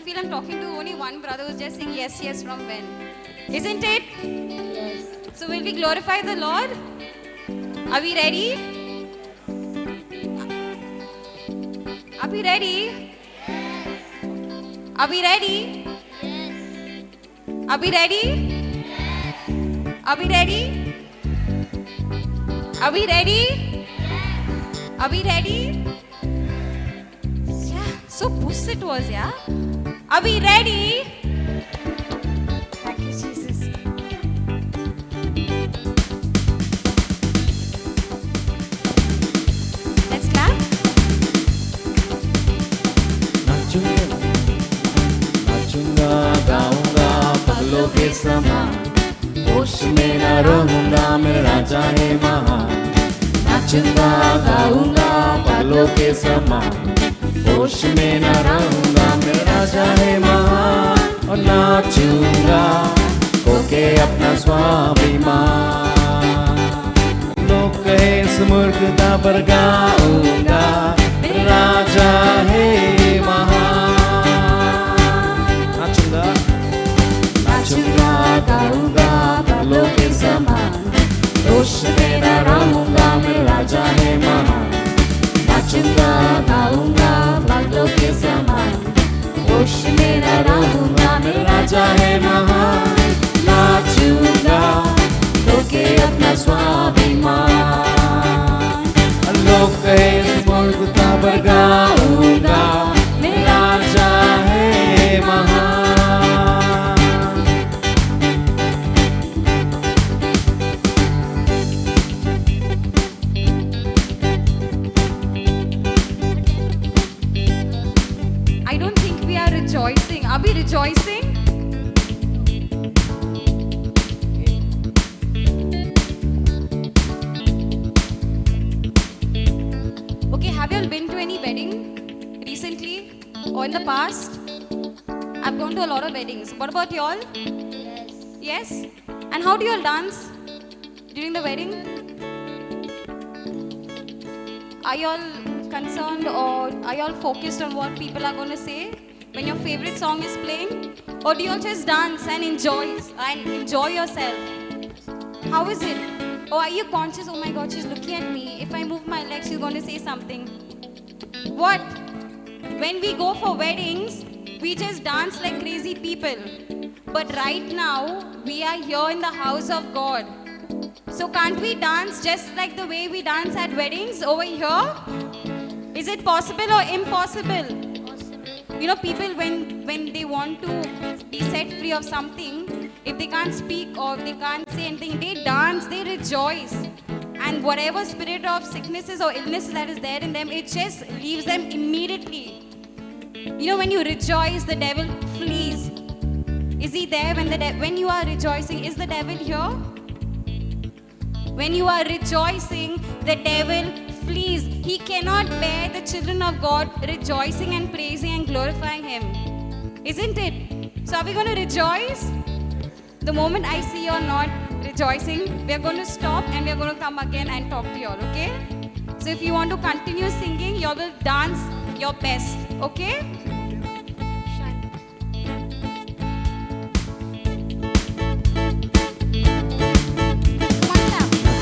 feel I'm talking to only one brother who's just saying yes, yes from when. Isn't it? Yes. So will we glorify the Lord? Are we ready? Are we ready? Yes. Are we ready? Yes. Are we ready? Yes. Are we ready? Are we ready? Are we ready? Yeah, so puss it was, yeah? Are we ready? Thank you, Jesus. Let's clap. नाचूंगा गाऊंगा पगलों के समान होश में न रहूंगा मेरा राजा है महान नाचूंगा गाऊंगा पगलों के समान होश में न रहूंगा मेरा राजा है महान और नाचूंगा होके अपना स्वाभिमान लोग कहे इस मूर्खता पर गाऊंगा मेरा राजा है नाचूंगा गाऊंगा पगलों के समान होश में न रहूंगा मेरा राजा है महान नाचूंगा गाऊंगा पगलों के समान होश में न रहूंगा मेरा राजा है महान नाचूंगा होके अपना स्वाभिमान लोग कहे इस मूर्खता पर गाऊंगा मेरा राजा है महान Rejoicing. Are we rejoicing? Okay, have you all been to any wedding recently or in the past? I've gone to a lot of weddings. What about you all? Yes. Yes? And how do you all dance during the wedding? Are you all concerned or are you all focused on what people are going to say when your favorite song is playing? Or do you all just dance and enjoy yourself? How is it? Or are you conscious, oh my God, she's looking at me. If I move my legs, she's going to say something. What? When we go for weddings, we just dance like crazy people. But right now, we are here in the house of God. So can't we dance just like the way we dance at weddings over here? Is it possible or impossible? You know, people when they want to be set free of something, if they can't speak or they can't say anything, they dance, they rejoice. And whatever spirit of sicknesses or illnesses that is there in them, it just leaves them immediately. You know, when you rejoice, the devil flees. Is he there when you are rejoicing? Is the devil here? When you are rejoicing, the devil flees. He cannot bear the children of God rejoicing and praising and glorifying Him. Isn't it? So are we going to rejoice? The moment I see you are not rejoicing, we are going to stop and we are going to come again and talk to you all, okay? So if you want to continue singing, you all will dance your best, okay?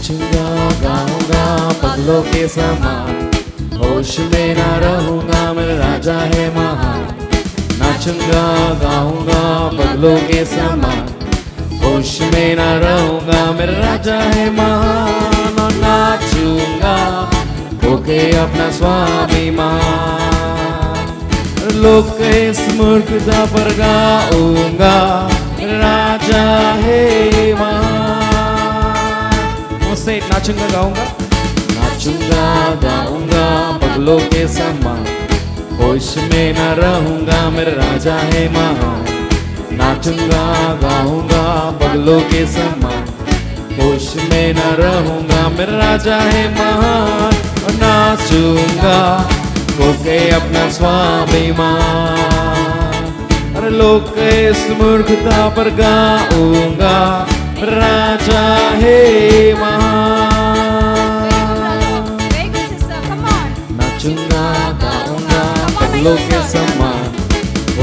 नाचूंगा गाऊंगा पगलों के समान होश में न रहूंगा मेरा राजा है महान नाचूंगा गाऊंगा पगलों के समान होश में न रहूंगा मेरा राजा है महान और नाचूंगा होके अपना स्वाभिमान लोग के इस मूर्खता पर गाऊंगा मेरा राजा है महान से नाचूंगा गाऊंगा पगलों के समान होश में न रहूंगा मेरा राजा है महान नाचूंगा गाऊंगा पगलों के समान होश में न रहूंगा मेरा राजा है महान और नाचूंगा होके अपना स्वाभिमान अरे लोग के इस मूर्खता पर गाऊंगा राजा है महान नाचूंगा गाऊंगा पगलों के समान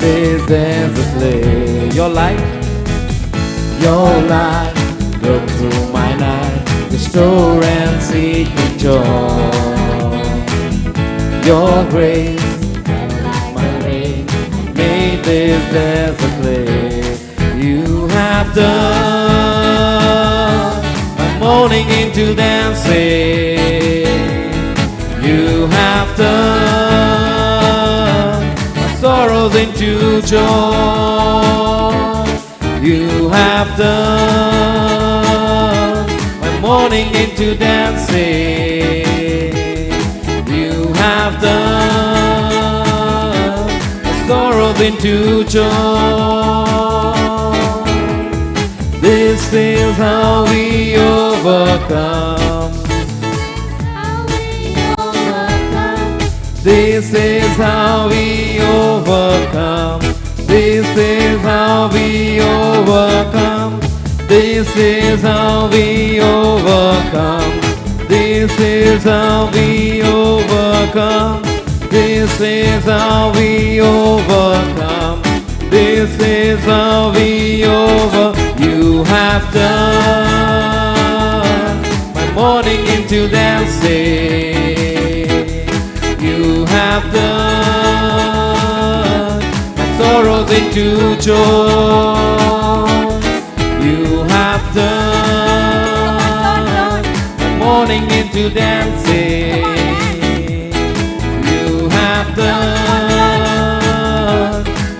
this dance a play. Your light look through my night, restore and seek joy. Your grace my rain, made this dance a play. You have turned my mourning into dancing. You have turned my sorrows into joy. You have turned my mourning into dancing. You have turned my sorrows into joy. This is how we overcome. This is how we overcome. This is how we overcome. This is how we overcome. This is how we overcome. This is how we overcome. This is how we overcome. You have turned my mourning into dancing. You have turned my sorrows into joy. You have turned my mourning into dancing. You have turned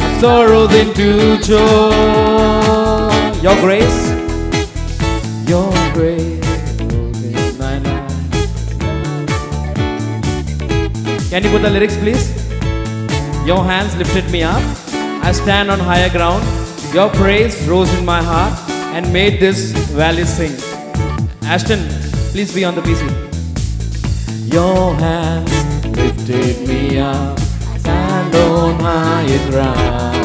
my sorrows into joy. Your grace is my life. Can you put the lyrics, please? Your hands lifted me up. I stand on higher ground. Your praise rose in my heart and made this valley sing. Ashton, please be on the PC. Your hands lifted me up. I stand on higher ground.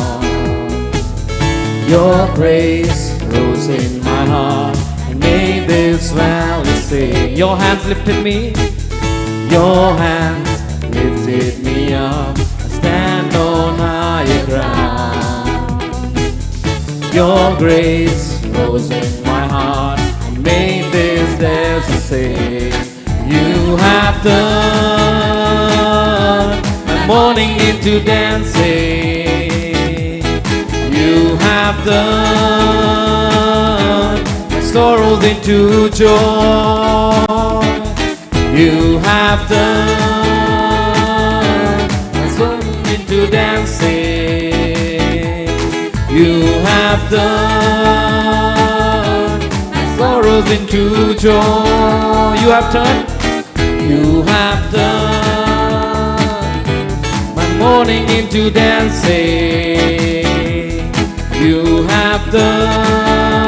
Your praise rose in my heart and made this valley sing. Your hands lifted me. Your hands lifted me up. I stand on higher ground. Your grace rose in my heart and made this desert sing. You have turned my mourning into dancing. You have turned my sorrows into joy. You have turned my sorrows into dancing. You have turned my sorrows into joy. You have turned. You have turned my mourning into dancing. You have turned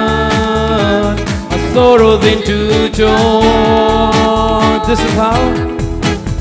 my sorrows into joy.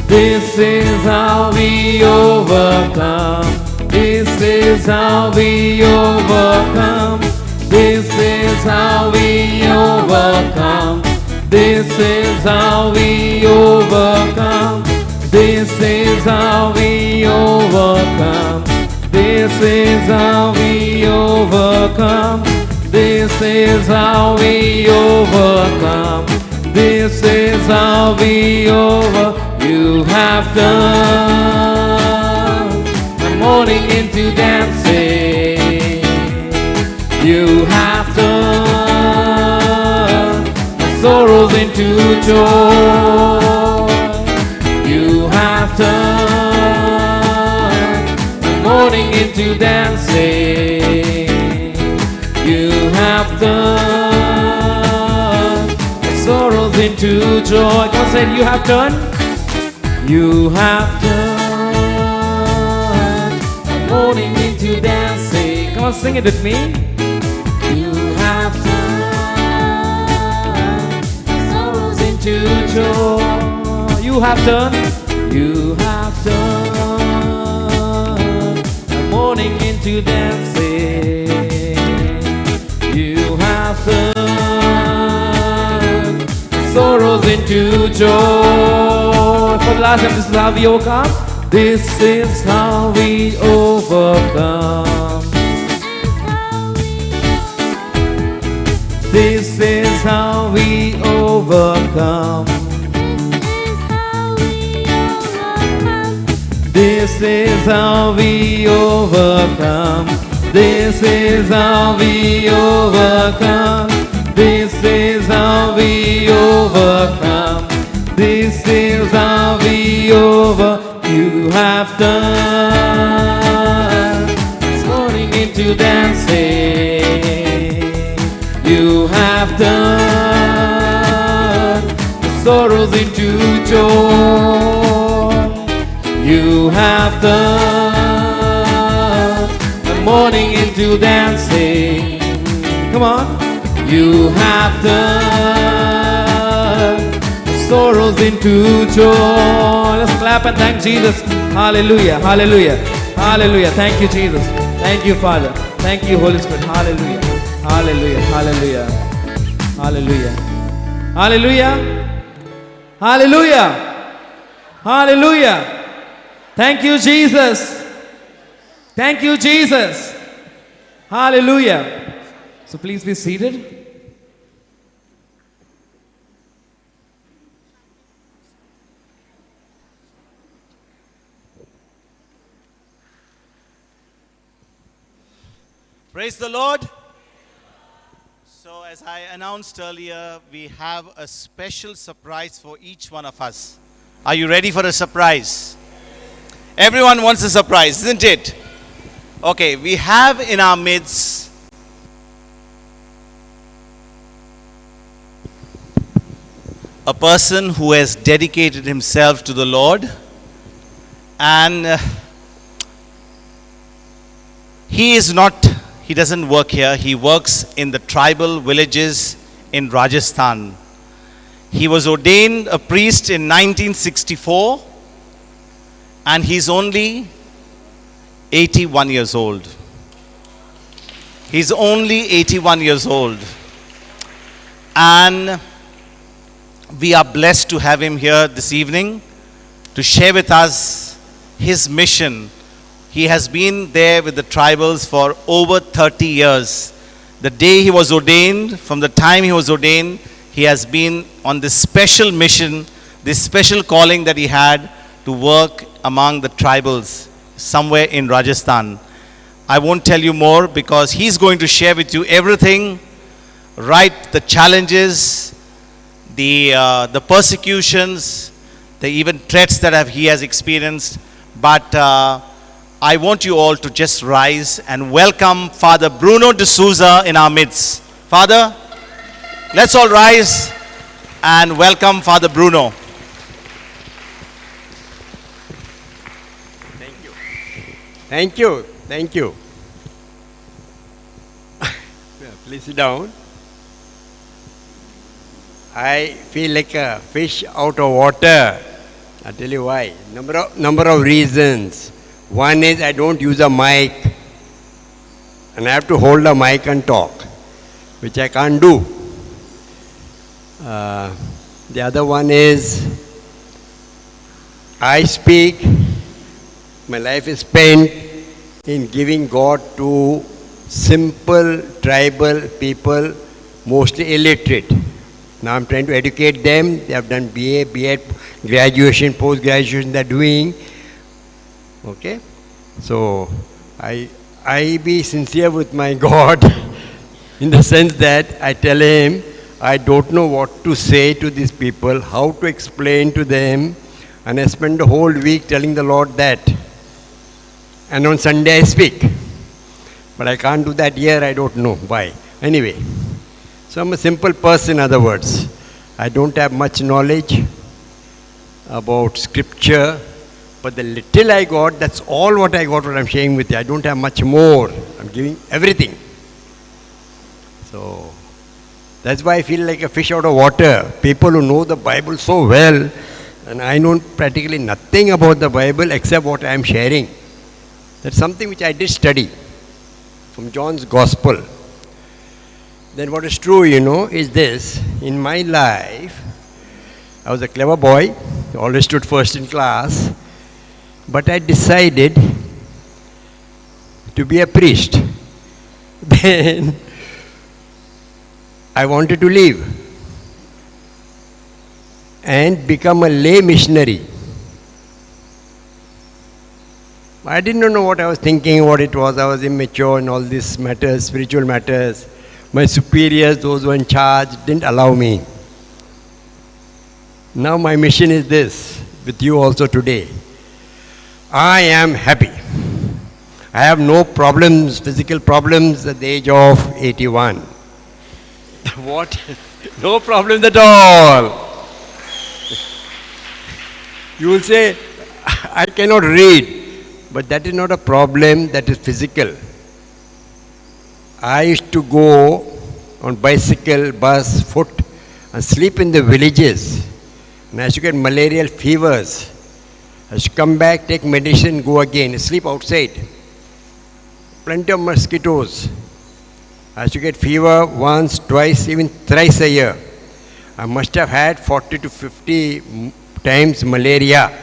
This is how we overcome. This is how we overcome. This is how we overcome. This is how we overcome. This is how we overcome. This is how we overcome. This is how we overcome. This is how we overcome. You have turned my mourning into dancing. You have turned my sorrows into joy. You have turned my mourning into dancing. You have turned my sorrows into joy. Come on, say it. You have turned. You have turned my mourning into dancing. Come on, sing it with me. You have turned my sorrows into joy. You have turned. You have turned my mourning into dancing. You have turned my sorrows into joy. For the last time, this is how we overcome. This is how we overcome. This is how we overcome. This is how we overcome. This is how we overcome. This is how we overcome. This is how we overcome. You have done this morning into dancing. You have done the sorrows into joy. You have done the morning into dancing. Come on. You have done the sorrows into joy. Let's clap and thank Jesus. Hallelujah, hallelujah, hallelujah. Thank you, Jesus. Thank you, Father. Thank you, Holy Spirit. Hallelujah, hallelujah, hallelujah, hallelujah, hallelujah, hallelujah, hallelujah. Thank you, Jesus. Thank you, Jesus. Hallelujah. So please be seated. Praise the Lord. So as I announced earlier, we have a special surprise for each one of us. Are you ready for a surprise? Everyone wants a surprise, isn't it? Okay, we have in our midst a person who has dedicated himself to the Lord, and he doesn't work here. He works in the tribal villages in Rajasthan. He was ordained a priest in 1964, and he's only 81 years old. He's only 81 years old. And we are blessed to have him here this evening to share with us his mission. He has been there with the tribals for over 30 years. The day he was ordained, from the time he was ordained, he has been on this special mission, this special calling that he had to work among the tribals somewhere in Rajasthan. I won't tell you more because he's going to share with you everything, right? The challenges, the persecutions, the even threats that he has experienced. But I want you all to just rise and welcome Father Bruno D'Souza in our midst. Father, let's all rise and welcome Father Bruno. Thank you. Thank you. Please sit down. I feel like a fish out of water. I'll tell you why. Number of reasons. One is I don't use a mic, and I have to hold a mic and talk, which I can't do. The other one is I speak. My life is spent in giving God to simple tribal people, mostly illiterate. Now I'm trying to educate them. They have done BA, BEd, graduation, post-graduation they're doing. Okay? So I be sincere with my God in the sense that I tell him I don't know what to say to these people, how to explain to them, and I spend the whole week telling the Lord that. And on Sunday I speak. But I can't do that here, I don't know why. Anyway, so I'm a simple person, in other words. I don't have much knowledge about scripture, but the little I got, that's all what I got, what I'm sharing with you. I don't have much more. I'm giving everything. So, that's why I feel like a fish out of water. People who know the Bible so well, and I know practically nothing about the Bible except what I am sharing. That's something which I did study from John's Gospel. Then what is true, is this. In my life, I was a clever boy, always stood first in class. But I decided to be a priest. Then I wanted to leave and become a lay missionary. I did not know what I was thinking, what it was. I was immature in all these matters, spiritual matters. My superiors, those who were in charge, didn't allow me. Now my mission is this, with you also today. I am happy. I have no problems, physical problems at the age of 81. What? No problems at all. You will say, I cannot read. But that is not a problem, that is physical. I used to go on bicycle, bus, foot and sleep in the villages. And I used to get malarial fevers. I used to come back, take medicine, go again, sleep outside. Plenty of mosquitoes. I used to get fever once, twice, even thrice a year. I must have had 40 to 50 times malaria.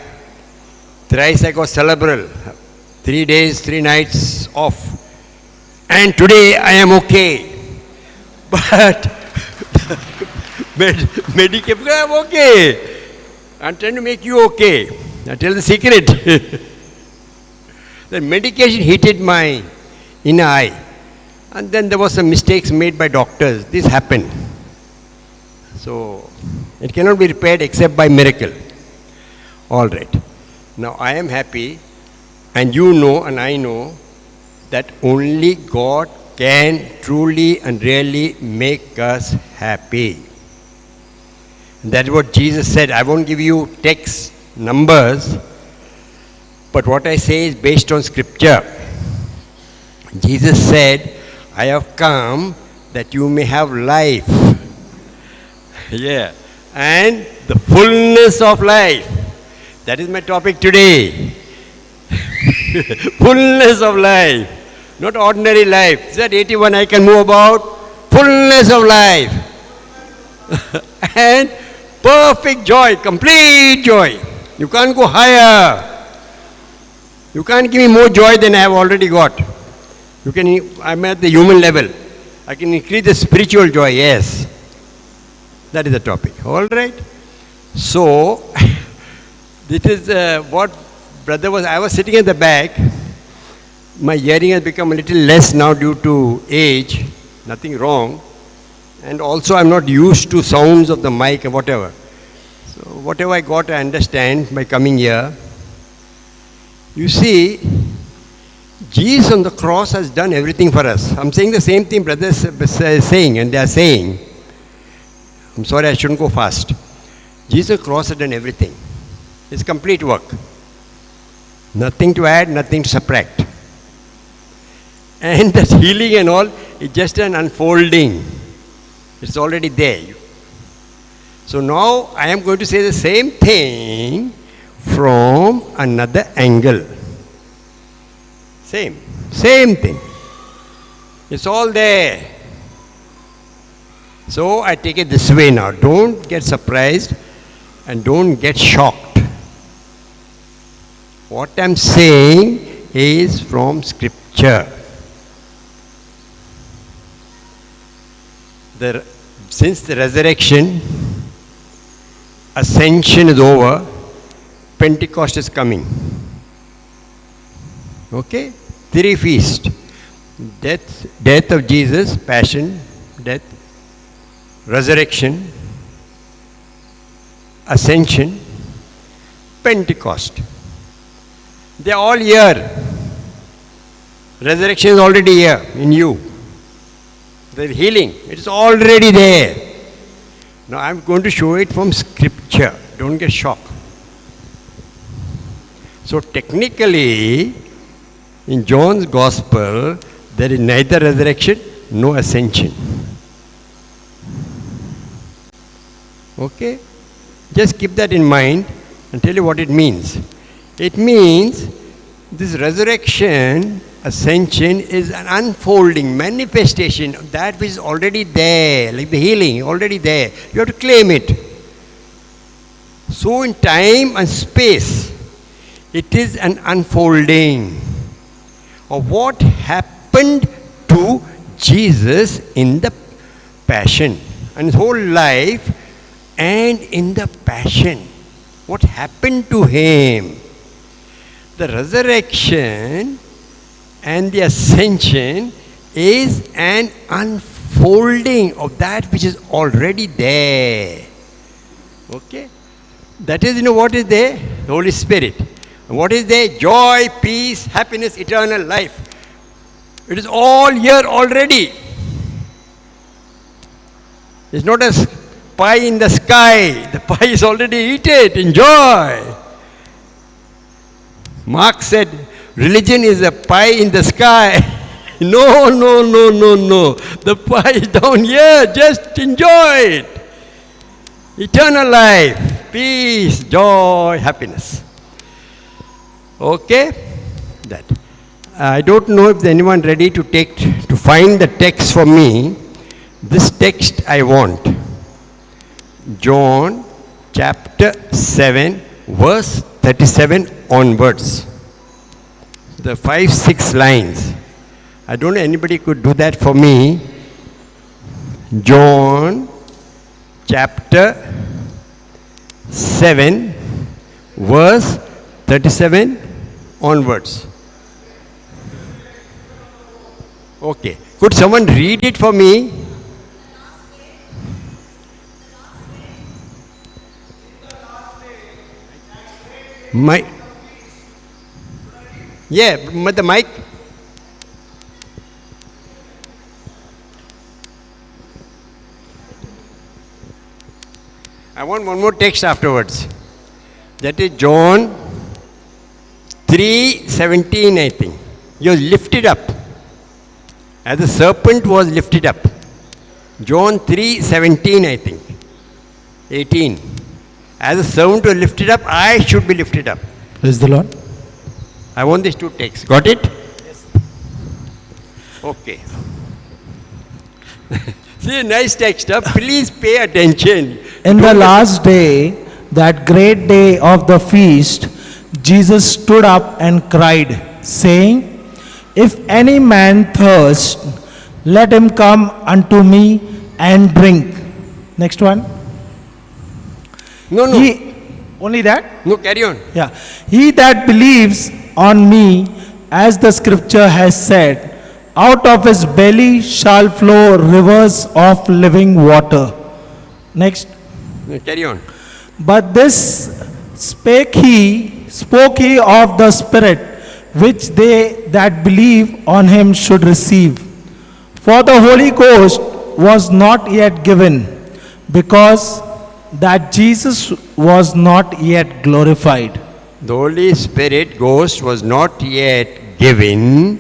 Thrice I got cerebral. 3 days, 3 nights off. And today I am okay. But medication, I am okay. I am trying to make you okay. I tell the secret. The medication hit my inner eye. And then there was some mistakes made by doctors. This happened. So it cannot be repaired except by miracle. All right. Now I am happy, and you know and I know that only God can truly and really make us happy. That's what Jesus said. I won't give you text, numbers, but what I say is based on scripture. Jesus said, I have come that you may have life. Yeah. And the fullness of life. That is my topic today. Fullness of life. Not ordinary life. Is that 81 I can move about? Fullness of life. And perfect joy, complete joy. You can't go higher. You can't give me more joy than I have already got. You can, I'm at the human level. I can increase the spiritual joy, yes. That is the topic. All right. So, this is what brother was. I was sitting at the back. My hearing has become a little less now due to age. Nothing wrong. And also I'm not used to sounds of the mic and whatever. So whatever I got, I understand by coming here. You see, Jesus on the cross has done everything for us. I'm saying the same thing brothers are saying, and they are saying. I'm sorry, I shouldn't go fast. Jesus on the cross has done everything. It's complete work. Nothing to add, nothing to subtract. And that healing and all is just an unfolding. It's already there. So now I am going to say the same thing from another angle. Same thing. It's all there. So I take it this way now. Don't get surprised and don't get shocked. What I'm saying is from scripture. Since the resurrection, ascension is over, Pentecost is coming. Okay? 3 feasts. Death of Jesus, passion, death, resurrection, ascension, Pentecost. They are all here. Resurrection is already here in you. The healing, it is already there. Now I am going to show it from scripture. Don't get shocked. So technically, in John's Gospel, there is neither resurrection nor ascension. Okay? Just keep that in mind and tell you what it means. It means this resurrection, ascension is an unfolding manifestation of that which is already there, like the healing, already there. You have to claim it. So in time and space, It is an unfolding of what happened to Jesus in the passion and his whole life, and in the passion. What happened to him? The resurrection and the ascension is an unfolding of that which is already there. Okay? That is, what is there? The Holy Spirit. And what is there? Joy, peace, happiness, eternal life. It is all here already. It's not a pie in the sky. The pie is already eaten. Enjoy. Marx said, religion is a pie in the sky. No. The pie is down here. Just enjoy it. Eternal life, peace, joy, happiness. Okay? That. I don't know if anyone ready to find the text for me. This text I want. John chapter 7, verse 37 onwards. The 5-6 lines. I don't know anybody could do that for me. John chapter 7, verse 37 onwards. Okay. Could someone read it for me? The mic. I want one more text afterwards. That is John 3:17, I think. He was lifted up. As the serpent was lifted up. John 3:17, I think. 18. As a servant was lifted up, I should be lifted up. Praise the Lord. I want these two texts. Got it? Yes. Okay. See, nice text. Please pay attention. In the last day, that great day of the feast, Jesus stood up and cried, saying, If any man thirst, let him come unto me and drink. Next one. No. Only that? No, carry on. Yeah. He that believes on me, as the scripture has said, out of his belly shall flow rivers of living water. Next. No, carry on. But this spoke he of the Spirit, which they that believe on him should receive. For the Holy Ghost was not yet given, because that Jesus was not yet glorified. The Holy Spirit Ghost was not yet given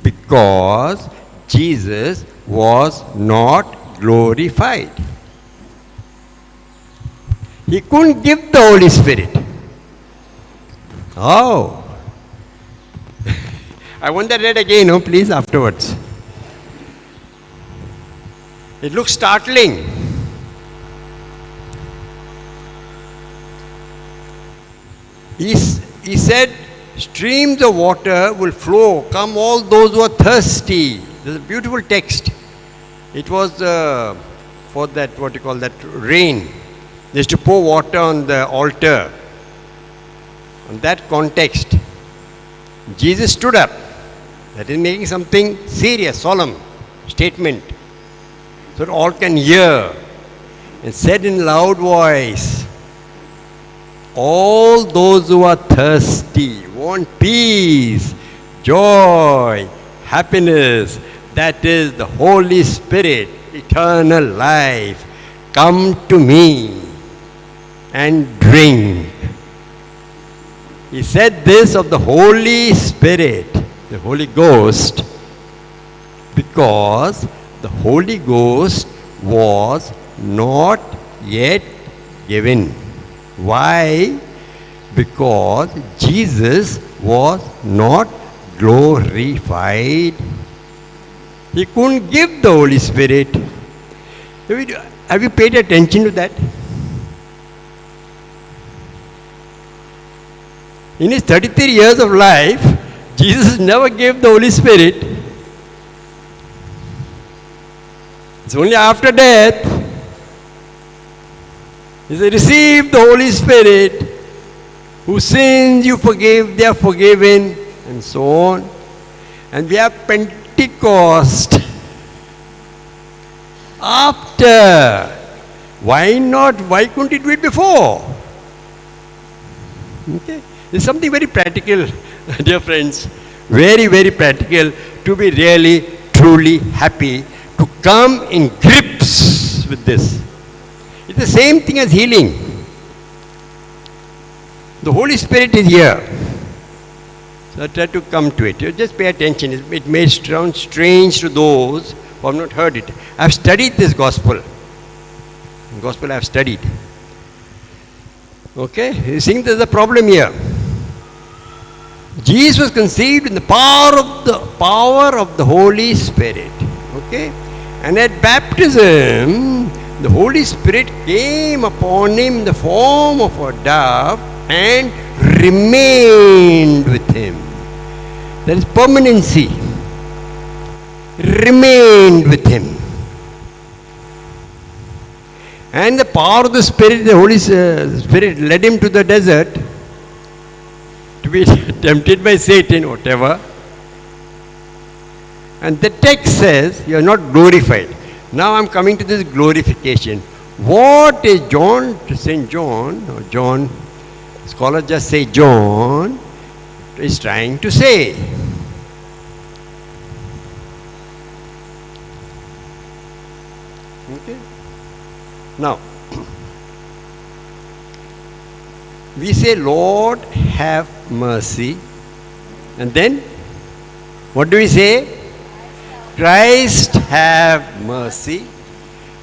because Jesus was not glorified. He couldn't give the Holy Spirit. Oh. I want that read again, please, afterwards. It looks startling. He said, streams of water will flow, come all those who are thirsty. There's a beautiful text. It was for that, rain. They used to pour water on the altar. In that context, Jesus stood up. That is making something serious, solemn statement. So that all can hear. And said in loud voice, all those who are thirsty, want peace, joy, happiness, that is the Holy Spirit, eternal life, come to me and drink. He said this of the Holy Spirit, the Holy Ghost, because the Holy Ghost was not yet given. Why? Because Jesus was not glorified. He couldn't give the Holy Spirit. Have you paid attention to that? In his 33 years of life, Jesus never gave the Holy Spirit. It's only after death he said, receive the Holy Spirit. Whose sins you forgive, they are forgiven, and so on. And we have Pentecost. After. Why not? Why couldn't he do it before? Okay. It's something very practical, dear friends. Very, very practical to be really, truly happy, to come in grips with this. It's the same thing as healing. The Holy Spirit is here. So I try to come to it. You just pay attention. It may sound strange to those who have not heard it. I have studied this gospel. Gospel I have studied. Okay? You think there's a problem here. Jesus was conceived in the power of the Holy Spirit. Okay? And at baptism, the Holy Spirit came upon him in the form of a dove and remained with him. There is permanency. Remained with him. And the power of the Spirit, the Holy Spirit led him to the desert to be tempted by Satan, whatever. And the text says, you are not glorified. Now I am coming to this glorification. What is St. John, or John, scholars just say John, is trying to say? Okay. Now, we say, Lord, have mercy. And then, what do we say? Christ, have mercy.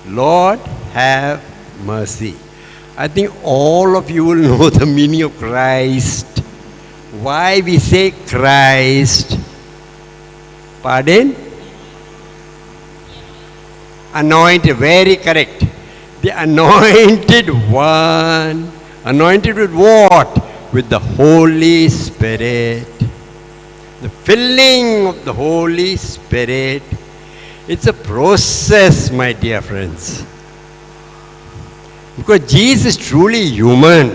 Lord, have mercy. I think all of you will know the meaning of Christ. Why we say Christ? Pardon? Anointed, very correct. The anointed one. Anointed with what? With the Holy Spirit. The filling of the Holy Spirit. It's a process, my dear friends. Because Jesus is truly human.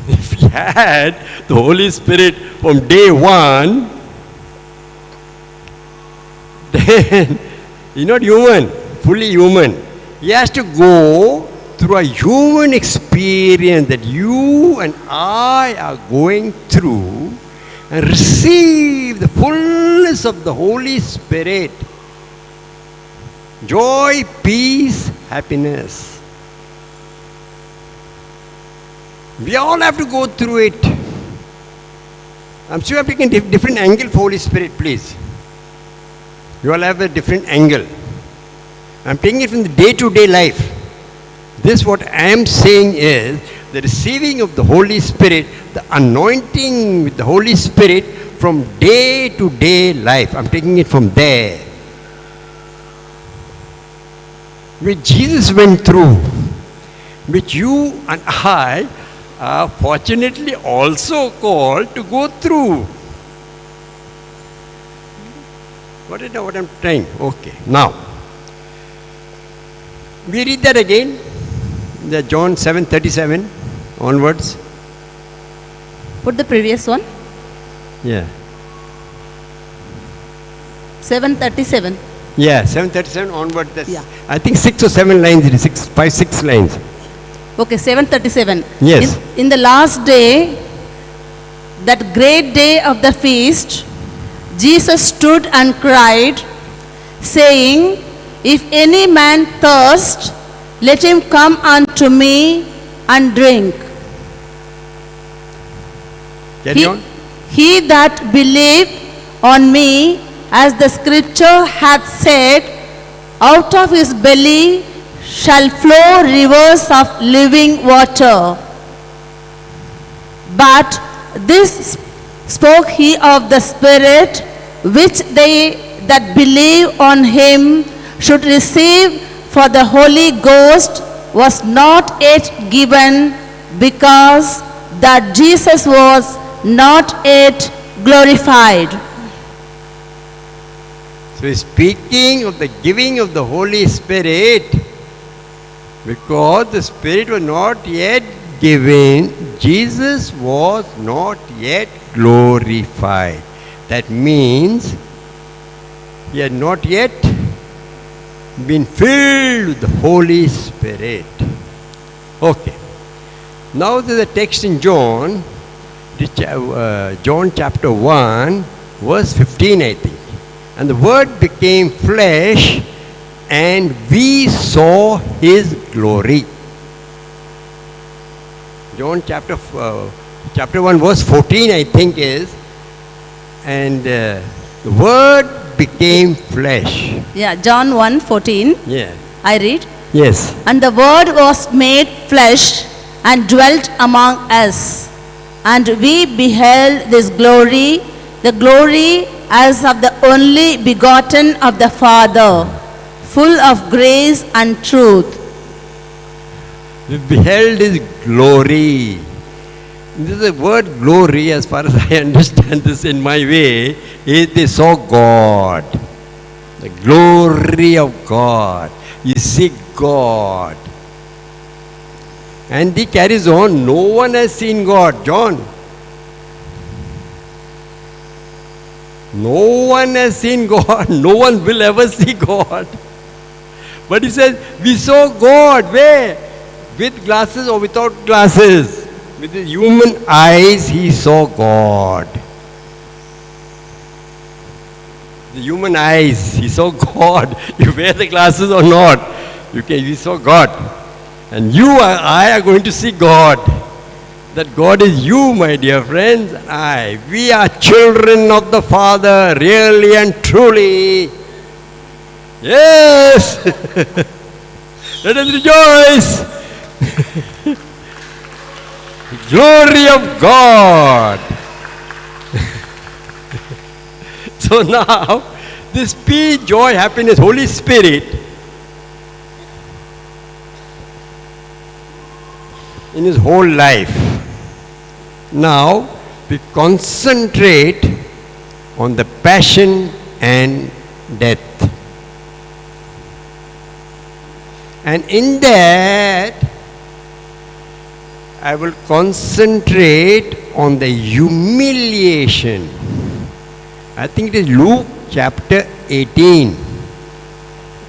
If he had the Holy Spirit from day one, then he's not human, fully human. He has to go through a human experience that you and I are going through and receive the fullness of the Holy Spirit. Joy, peace, happiness. We all have to go through it. I'm sure I'm taking a different angle for Holy Spirit, please. You all have a different angle. I'm taking it from the day-to-day life. This what I am saying is the receiving of the Holy Spirit, the anointing with the Holy Spirit from day-to-day life. I'm taking it from there. Which Jesus went through, which you and I are fortunately also called to go through. What is what I'm trying? Okay, now we read that again, the John 7:37 onwards. Put the previous one. Yeah. 7:37. Yeah, 7:37 onward. That's, Yeah. I think 6 or 7 lines, 6 lines. Okay, 7:37. Yes. In the last day, that great day of the feast, Jesus stood and cried, saying, if any man thirst, let him come unto me and drink. Carry on. He that believed on me, as the scripture hath said, out of his belly shall flow rivers of living water. But this spoke he of the Spirit, which they that believe on him should receive, for the Holy Ghost was not yet given, because that Jesus was not yet glorified. So he's speaking of the giving of the Holy Spirit, because the Spirit was not yet given, Jesus was not yet glorified. That means he had not yet been filled with the Holy Spirit. Okay. Now there's a text in John, John chapter 1, verse 15, I think. And the Word became flesh, and we saw His glory. John chapter 1, verse 14, I think is. And the Word became flesh. Yeah, John 1:14. Yeah. I read. Yes. And the Word was made flesh and dwelt among us. And we beheld this glory, the glory as of the only begotten of the Father, full of grace and truth. We beheld His glory. This is the word glory, as far as I understand this in my way, is they saw God. The glory of God. You see God. And he carries on, no one has seen God. John. No one has seen God. No one will ever see God. But he says, we saw God. Where? With glasses or without glasses. With his human eyes, he saw God. The human eyes, he saw God. You wear the glasses or not, we saw God. And you and I are going to see God. That God is you, my dear friends, and I. We are children of the Father, really and truly. Yes! Let us rejoice! Glory of God! So now, this peace, joy, happiness, Holy Spirit, in his whole life. Now, we concentrate on the passion and death. And in that, I will concentrate on the humiliation. I think it is Luke chapter 18.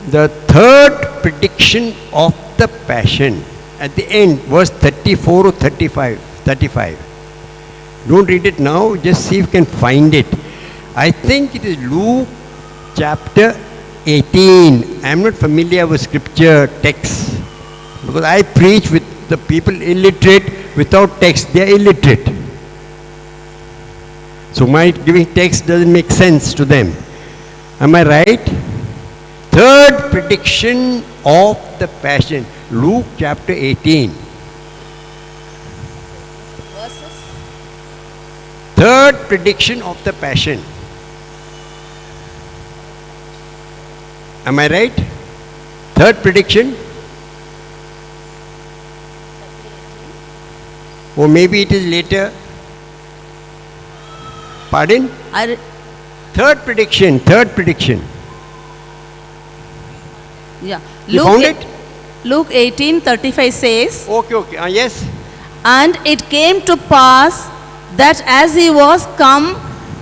The third prediction of the passion. At the end, verse 34 or 35. Don't read it now, just see if you can find it. I think it is Luke chapter 18. I am not familiar with scripture texts, because I preach with the people illiterate without text. They are illiterate. So my giving text doesn't make sense to them. Am I right? Third prediction of the passion. Luke chapter 18. Third prediction of the passion. Am I right? Third prediction? Or maybe it is later. Pardon? Third prediction. Yeah. You found it? Luke 18:35 says, Okay. Yes. And it came to pass that as he was come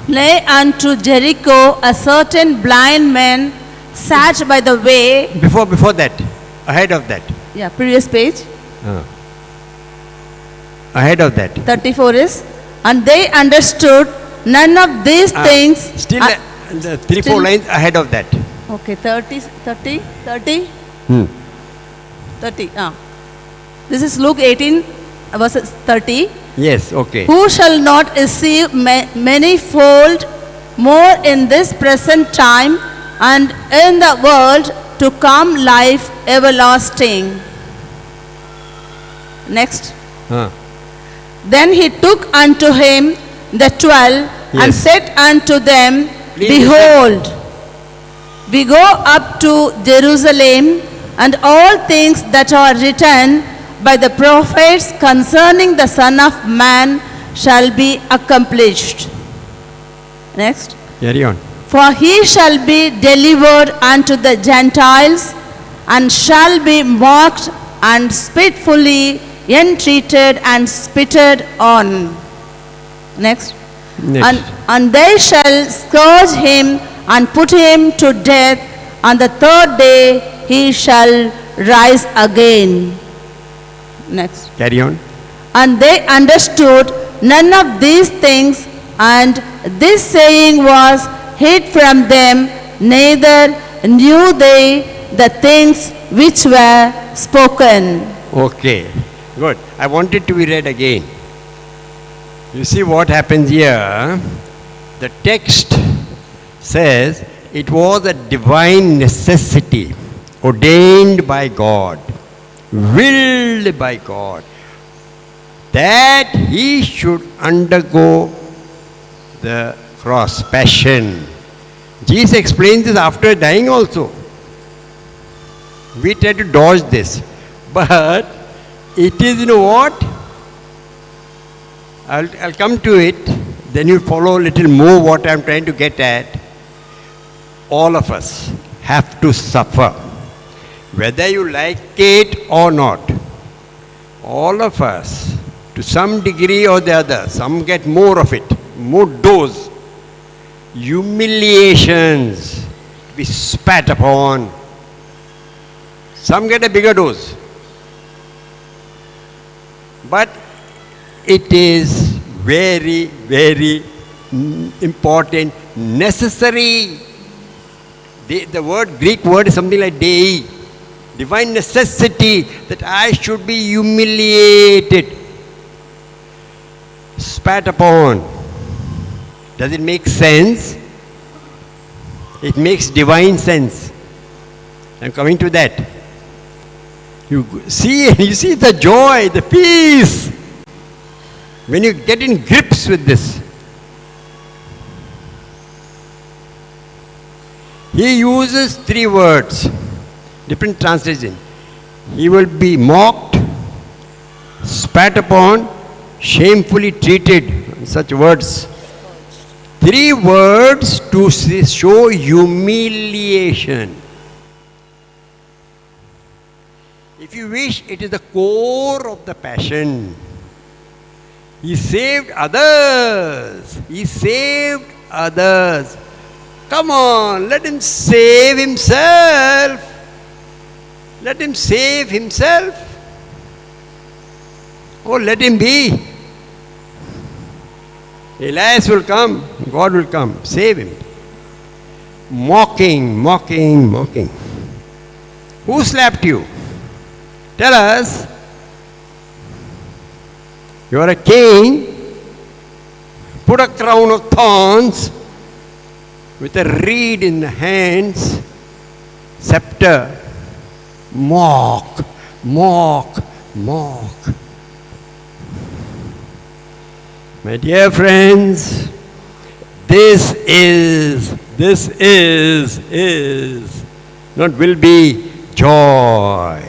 nigh unto Jericho, a certain blind man sat by the way. Before that. Ahead of that. Yeah, previous page. Ahead of that. 34 is, and they understood none of these things. Still the 3-4 lines ahead of that. Okay, 30. 30. This is Luke 18 verses 30. Yes, okay. Who shall not receive manyfold more in this present time and in the world to come life everlasting. Next. Then he took unto him the 12 and said unto them, Behold, we go up to Jerusalem, and all things that are written by the prophets concerning the Son of Man shall be accomplished. Next. Carry on. For he shall be delivered unto the Gentiles, and shall be mocked and spitefully entreated and spitted on. Next. Next. And they shall scourge him and put him to death, and the third day he shall rise again. Next. Carry on. And they understood none of these things, and this saying was hid from them, neither knew they the things which were spoken. Okay, good. I want it to be read again. You see what happens here? The text says it was a divine necessity ordained by God, willed by God, that he should undergo the cross, passion. Jesus explains this after dying also. We try to dodge this. But it is, you know what? I'll come to it. Then you follow a little more what I'm trying to get at. All of us have to suffer. Whether you like it or not. All of us, to some degree or the other, some get more of it, more dose. Humiliations, be spat upon. Some get a bigger dose. But it is very, very important, necessary. The word, Greek word is something like dei, divine necessity, that I should be humiliated, spat upon. Does it make sense? It makes divine sense. I'm coming to that. You see the joy, the peace, when you get in grips with this. He uses 3 words, different translation. He will be mocked, spat upon, shamefully treated, such words. 3 words to show humiliation. If you wish, it is the core of the passion. He saved others. He saved others. Come on, let him save himself. Let him save himself. Oh, let him be. Elias will come. God will come. Save him. Mocking, mocking, mocking. Who slapped you? Tell us. You are a king. Put a crown of thorns with a reed in the hands, scepter. Mock, mock, mock. My dear friends, this is, not will be, joy.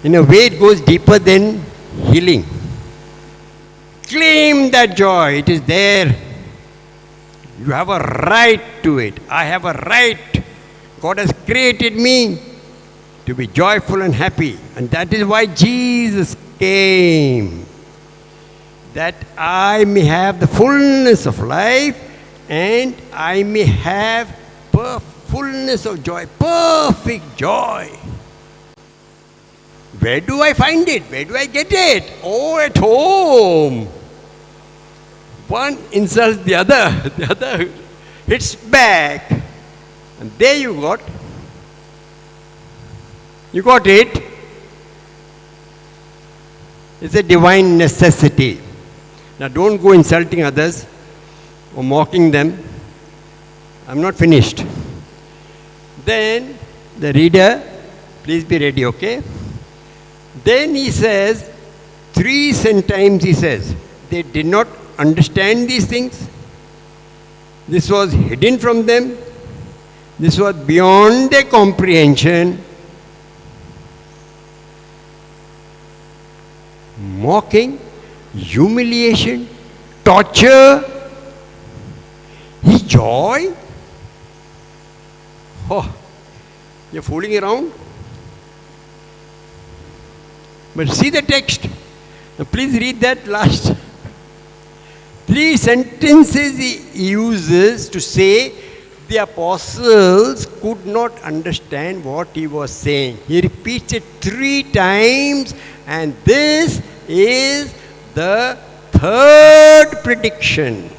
In a way, it goes deeper than healing. Claim that joy. It is there. You have a right to it. I have a right. God has created me to be joyful and happy. And that is why Jesus came. That I may have the fullness of life and I may have fullness of joy. Perfect joy. Where do I find it? Where do I get it? Oh, at home. One insults the other hits back. And there you got it. It's a divine necessity. Now don't go insulting others or mocking them. I'm not finished. Then the reader, please be ready, okay? Then he says, 3 times he says, they did not understand these things. This was hidden from them. This was beyond their comprehension. mocking, humiliation, torture, his joy. Oh, you're fooling around? But see the text. Now please read that last. 3 sentences he uses to say the apostles could not understand what he was saying. He repeats it 3 times, and this is the 3rd prediction.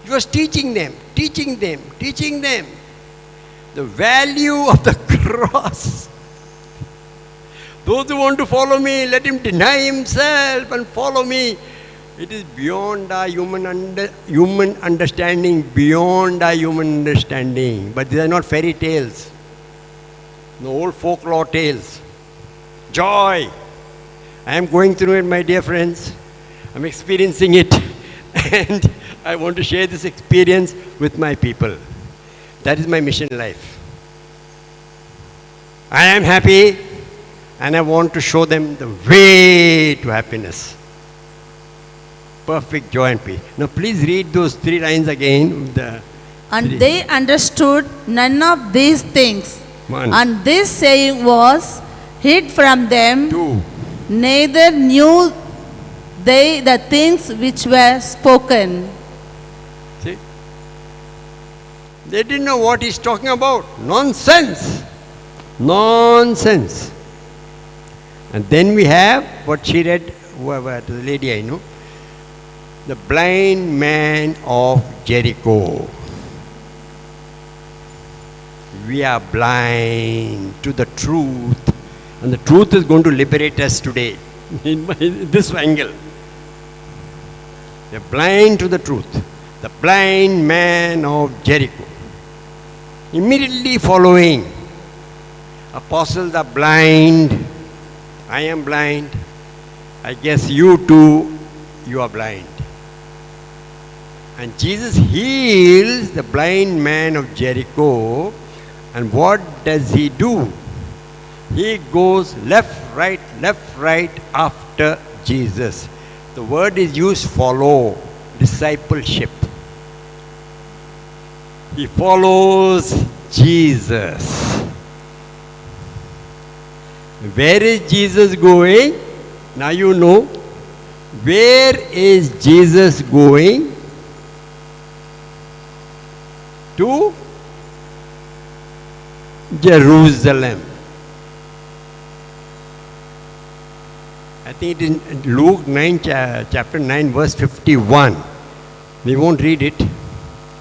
He was teaching them the value of the cross. Those who want to follow me, let him deny himself and follow me. It is beyond our human understanding, beyond our human understanding. But these are not fairy tales, no old folklore tales. Joy. I am going through it, my dear friends. I'm experiencing it. And I want to share this experience with my people. That is my mission in life. I am happy, and I want to show them the way to happiness. Perfect joy and peace. Now please read those 3 lines again. And they understood none of these things. 1. And this saying was hid from them. 2. Neither knew they the things which were spoken. See? They didn't know what he's talking about. Nonsense. Nonsense. And then we have what she read, whoever, the lady I know. The blind man of Jericho. We are blind to the truth, and the truth is going to liberate us today in this angle. We are blind to the truth. The blind man of Jericho. Immediately following, apostles are blind. I am blind. I guess you too, you are blind. And Jesus heals the blind man of Jericho. And what does he do? He goes left, right after Jesus. The word is used follow, discipleship. He follows Jesus. Where is Jesus going? Now you know. Where is Jesus going? To Jerusalem. I think it is in Luke 9, chapter 9, verse 51. We won't read it.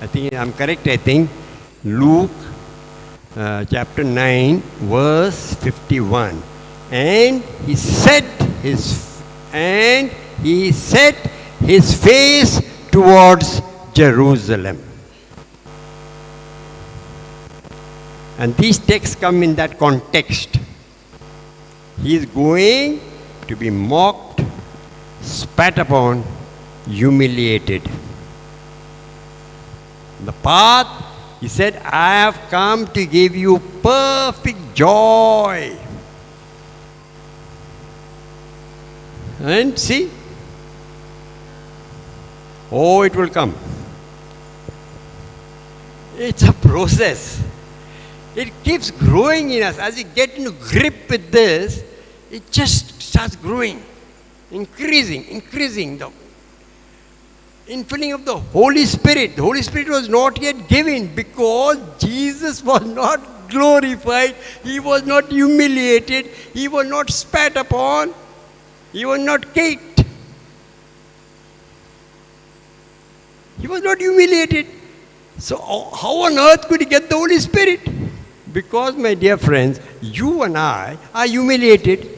I think I'm correct, I think. Luke chapter 9, verse 51. And he set his face towards Jerusalem. And these texts come in that context. He is going to be mocked, spat upon, humiliated. The path, he said, I have come to give you perfect joy. And see, oh, it will come. It's a process. It keeps growing in us. As we get into grip with this, it just starts growing, increasing. The infilling of the Holy Spirit. The Holy Spirit was not yet given because Jesus was not glorified. He was not humiliated. He was not spat upon. He was not caked. He was not humiliated. So how on earth could he get the Holy Spirit? Because, my dear friends, you and I are humiliated.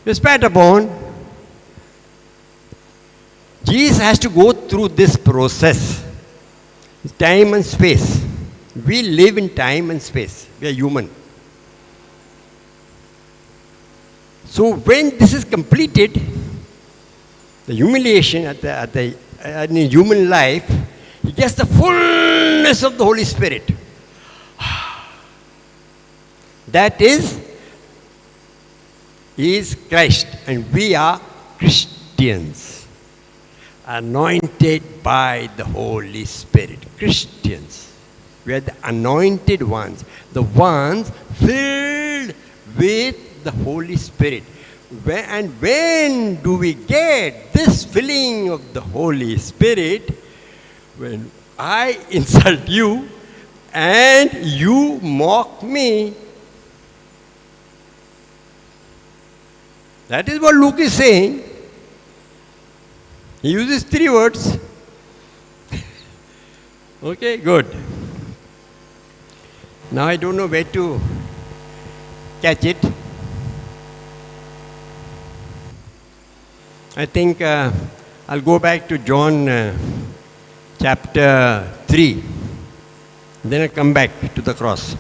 You're spat upon. Jesus has to go through this process. Time and space. We live in time and space. We are human. So when this is completed, the humiliation in human life, he gets the fullness of the Holy Spirit. That is is Christ, and we are Christians, anointed by the Holy Spirit. Christians. We are the anointed ones, the ones filled with the Holy Spirit. And when do we get this filling of the Holy Spirit? When I insult you and you mock me. That is what Luke is saying. He uses 3 words. Okay, good. Now I don't know where to catch it. I think I'll go back to John chapter 3. Then I'll come back to the cross.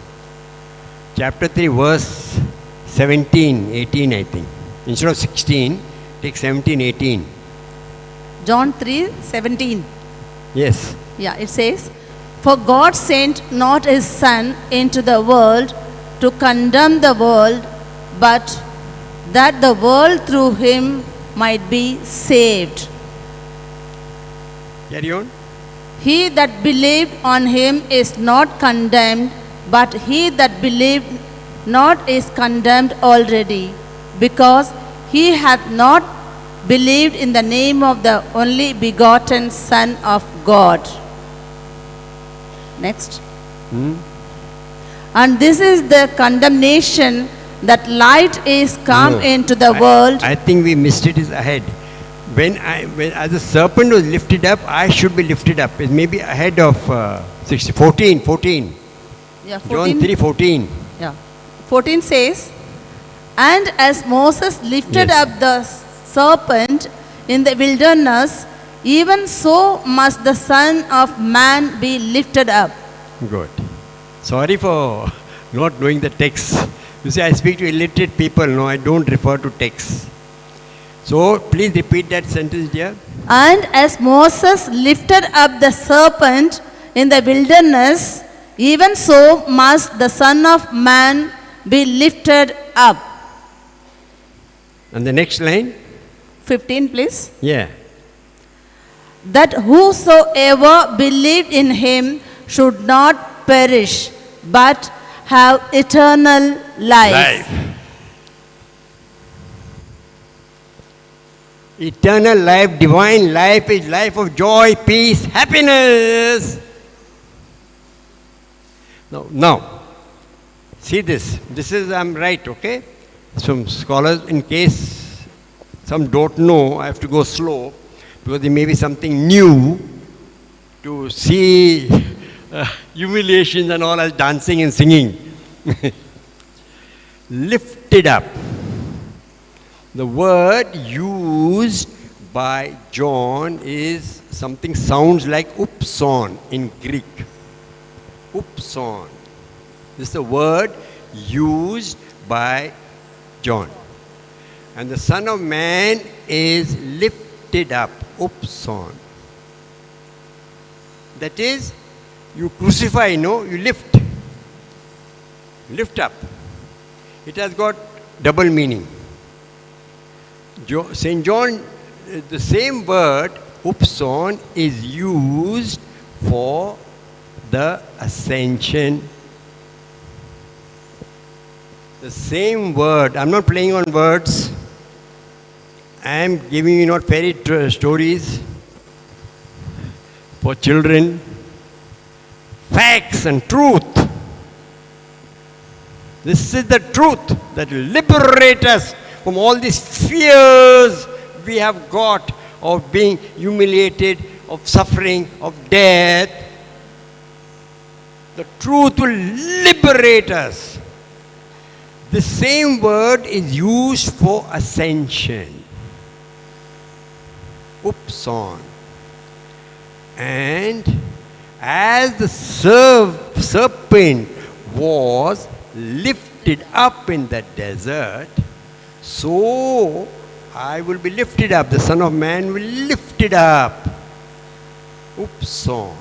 Chapter 3, verse 17, 18, I think. Instead of 16, take 17, 18. John 3:17. Yes. Yeah, it says, "For God sent not his Son into the world to condemn the world, but that the world through him might be saved. Carry on. He that believed on him is not condemned, but he that believed not is condemned already, because he hath not believed in the name of the only begotten Son of God." Next. And this is the condemnation, that light is come No, into the world. I think we missed it is ahead. When as the serpent was lifted up, I should be lifted up. It may be ahead of 14. Yeah, John 3:14. Yeah. 14 says, "And as Moses lifted Yes. up the serpent in the wilderness, even so must the Son of Man be lifted up." Good. Sorry for not knowing the text. You see, I speak to illiterate people. No, I don't refer to text. So please repeat that sentence, dear. "And as Moses lifted up the serpent in the wilderness, even so must the Son of Man be lifted up." And the next line? 15, please. Yeah. "That whosoever believed in him should not perish, but have eternal life. Eternal life, divine life is life of joy, peace, happiness. Now, see this. This is, I'm right, okay? Some scholars, in case some don't know, I have to go slow, because there may be something new to see humiliations and all as dancing and singing. Lifted up. The word used by John is something sounds like upson in Greek. Upson. This is the word used by John. And the Son of Man is lifted up. Upson. That is, you crucify, no? You lift. Lift up. It has got double meaning. St. John, the same word, upson, is used for the ascension. The same word. I'm not playing on words. I am giving you not fairy stories for children. Facts and truth. This is the truth that will liberate us from all these fears we have got of being humiliated, of suffering, of death. The truth will liberate us. The same word is used for ascension. Upson. And as the serpent was lifted up in the desert, so I will be lifted up. The Son of Man will lift it up. Upson.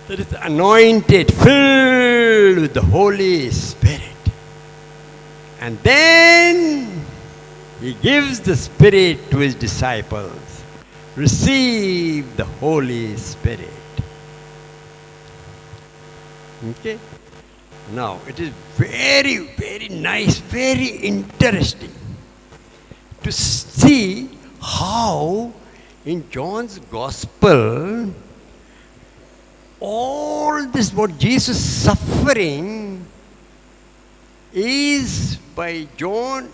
That is anointed, filled with the Holy Spirit. And then he gives the Spirit to his disciples. Receive the Holy Spirit. Okay? Now, it is very, very nice, very interesting to see how in John's Gospel, all this what Jesus suffering is by John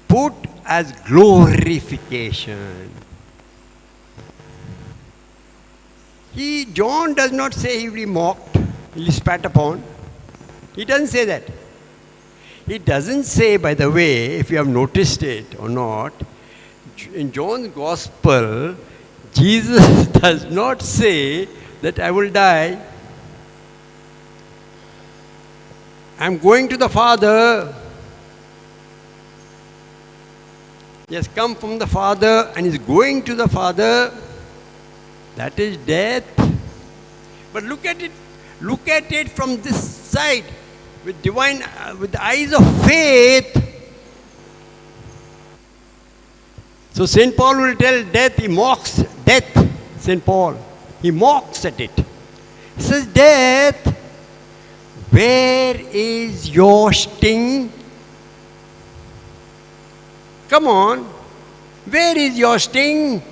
put as glorification. John does not say he will be mocked, he will be spat upon. He doesn't say that. He doesn't say, by the way, if you have noticed it or not, in John's Gospel, Jesus does not say that I will die. I'm going to the Father. He has come from the Father and is going to the Father. That is death. But look at it from this side, with with the eyes of faith. So St. Paul will tell death, he mocks death, St. Paul. He mocks at it. He says, death, where is your sting? Come on, where is your sting?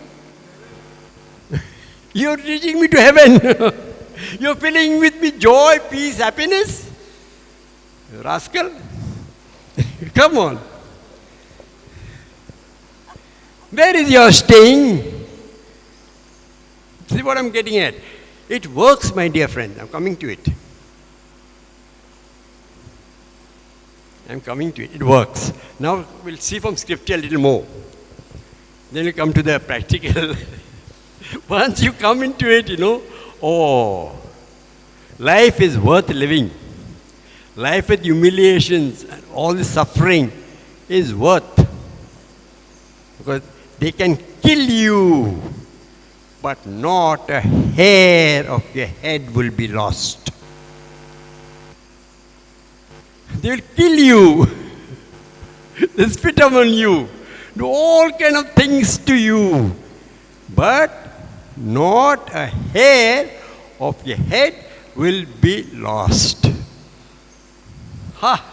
You're reaching me to heaven. You're filling with me joy, peace, happiness. Rascal. Come on. Where is your sting? See what I'm getting at? It works, my dear friend. I'm coming to it. I'm coming to it. It works. Now we'll see from scripture a little more. Then we'll come to the practical. Once you come into it, life is worth living. Life with humiliations and all the suffering is worth. Because they can kill you, but not a hair of your head will be lost. They will kill you. They spit upon you. Do all kind of things to you. But not a hair of your head will be lost. Ha!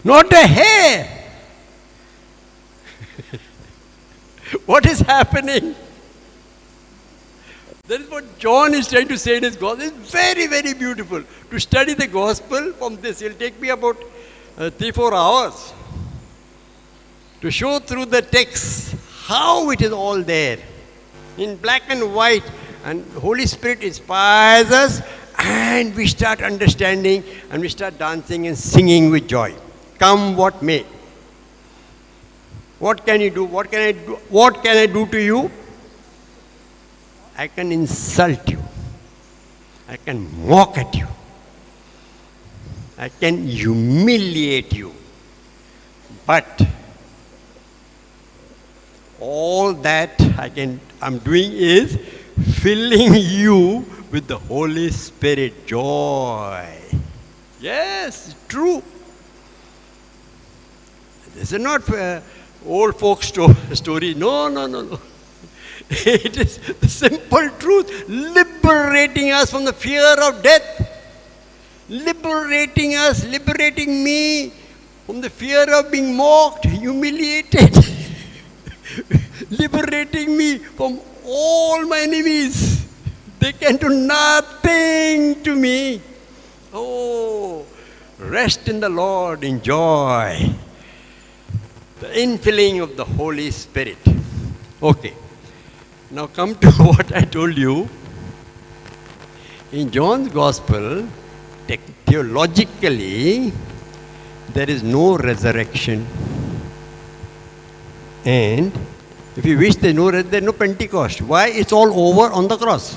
Not a hair. What is happening? That is what John is trying to say in his gospel. It's very, very beautiful. To study the gospel from this, it will take me about 3-4 hours to show through the text how it is all there in black and white, and Holy Spirit inspires us, and we start understanding, and we start dancing and singing with joy. Come what may. What can you do? What can I do? What can I do to you? I can insult you. I can mock at you. I can humiliate you. But all that I'm doing is filling you with the Holy Spirit joy. Yes, true. This is not old folk story. No. It is the simple truth, liberating us from the fear of death, liberating us, liberating me from the fear of being mocked, humiliated, liberating me from all my enemies. They can do nothing to me. Oh, rest in the Lord, enjoy the infilling of the Holy Spirit. Okay. Now come to what I told you. In John's Gospel, theologically, there is no resurrection. And if you wish there's no Pentecost. Why? It's all over on the cross.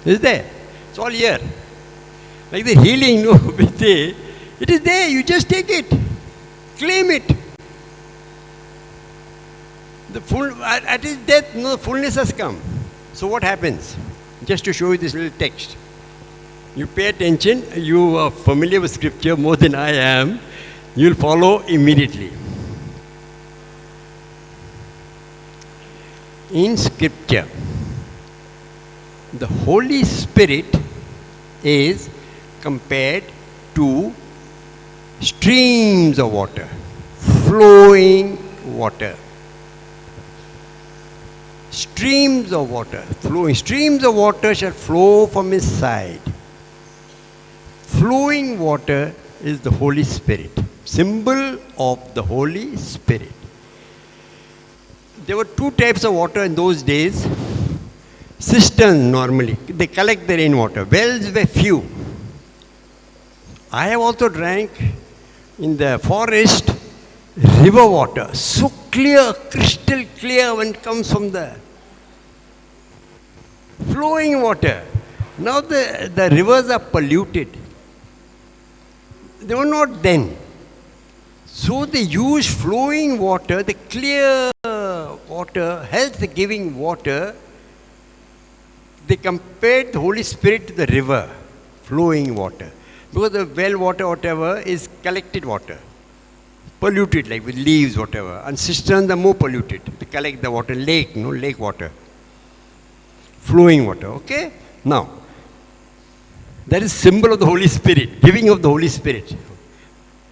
It's there. It's all here. Like the healing, it is there. You just take it. Claim it. At his death, fullness has come. So what happens? Just to show you this little text. You pay attention, you are familiar with scripture more than I am, you'll follow immediately. In scripture, the Holy Spirit is compared to streams of water, flowing water. Streams of water flowing. Streams of water shall flow from his side. Flowing water is the Holy Spirit, symbol of the Holy Spirit. There were two types of water in those days. Cisterns normally, they collect the rainwater. Wells were few. I have also drank in the forest river water, so clear, crystal clear when it comes from the flowing water. Now the rivers are polluted. They were not then. So they use flowing water, the clear water, health-giving water. They compared the Holy Spirit to the river, flowing water. Because the well water, whatever, is collected water. Polluted, like with leaves, whatever. And cisterns are more polluted. They collect the water, lake water. Flowing water, okay? Now, that is symbol of the Holy Spirit, giving of the Holy Spirit.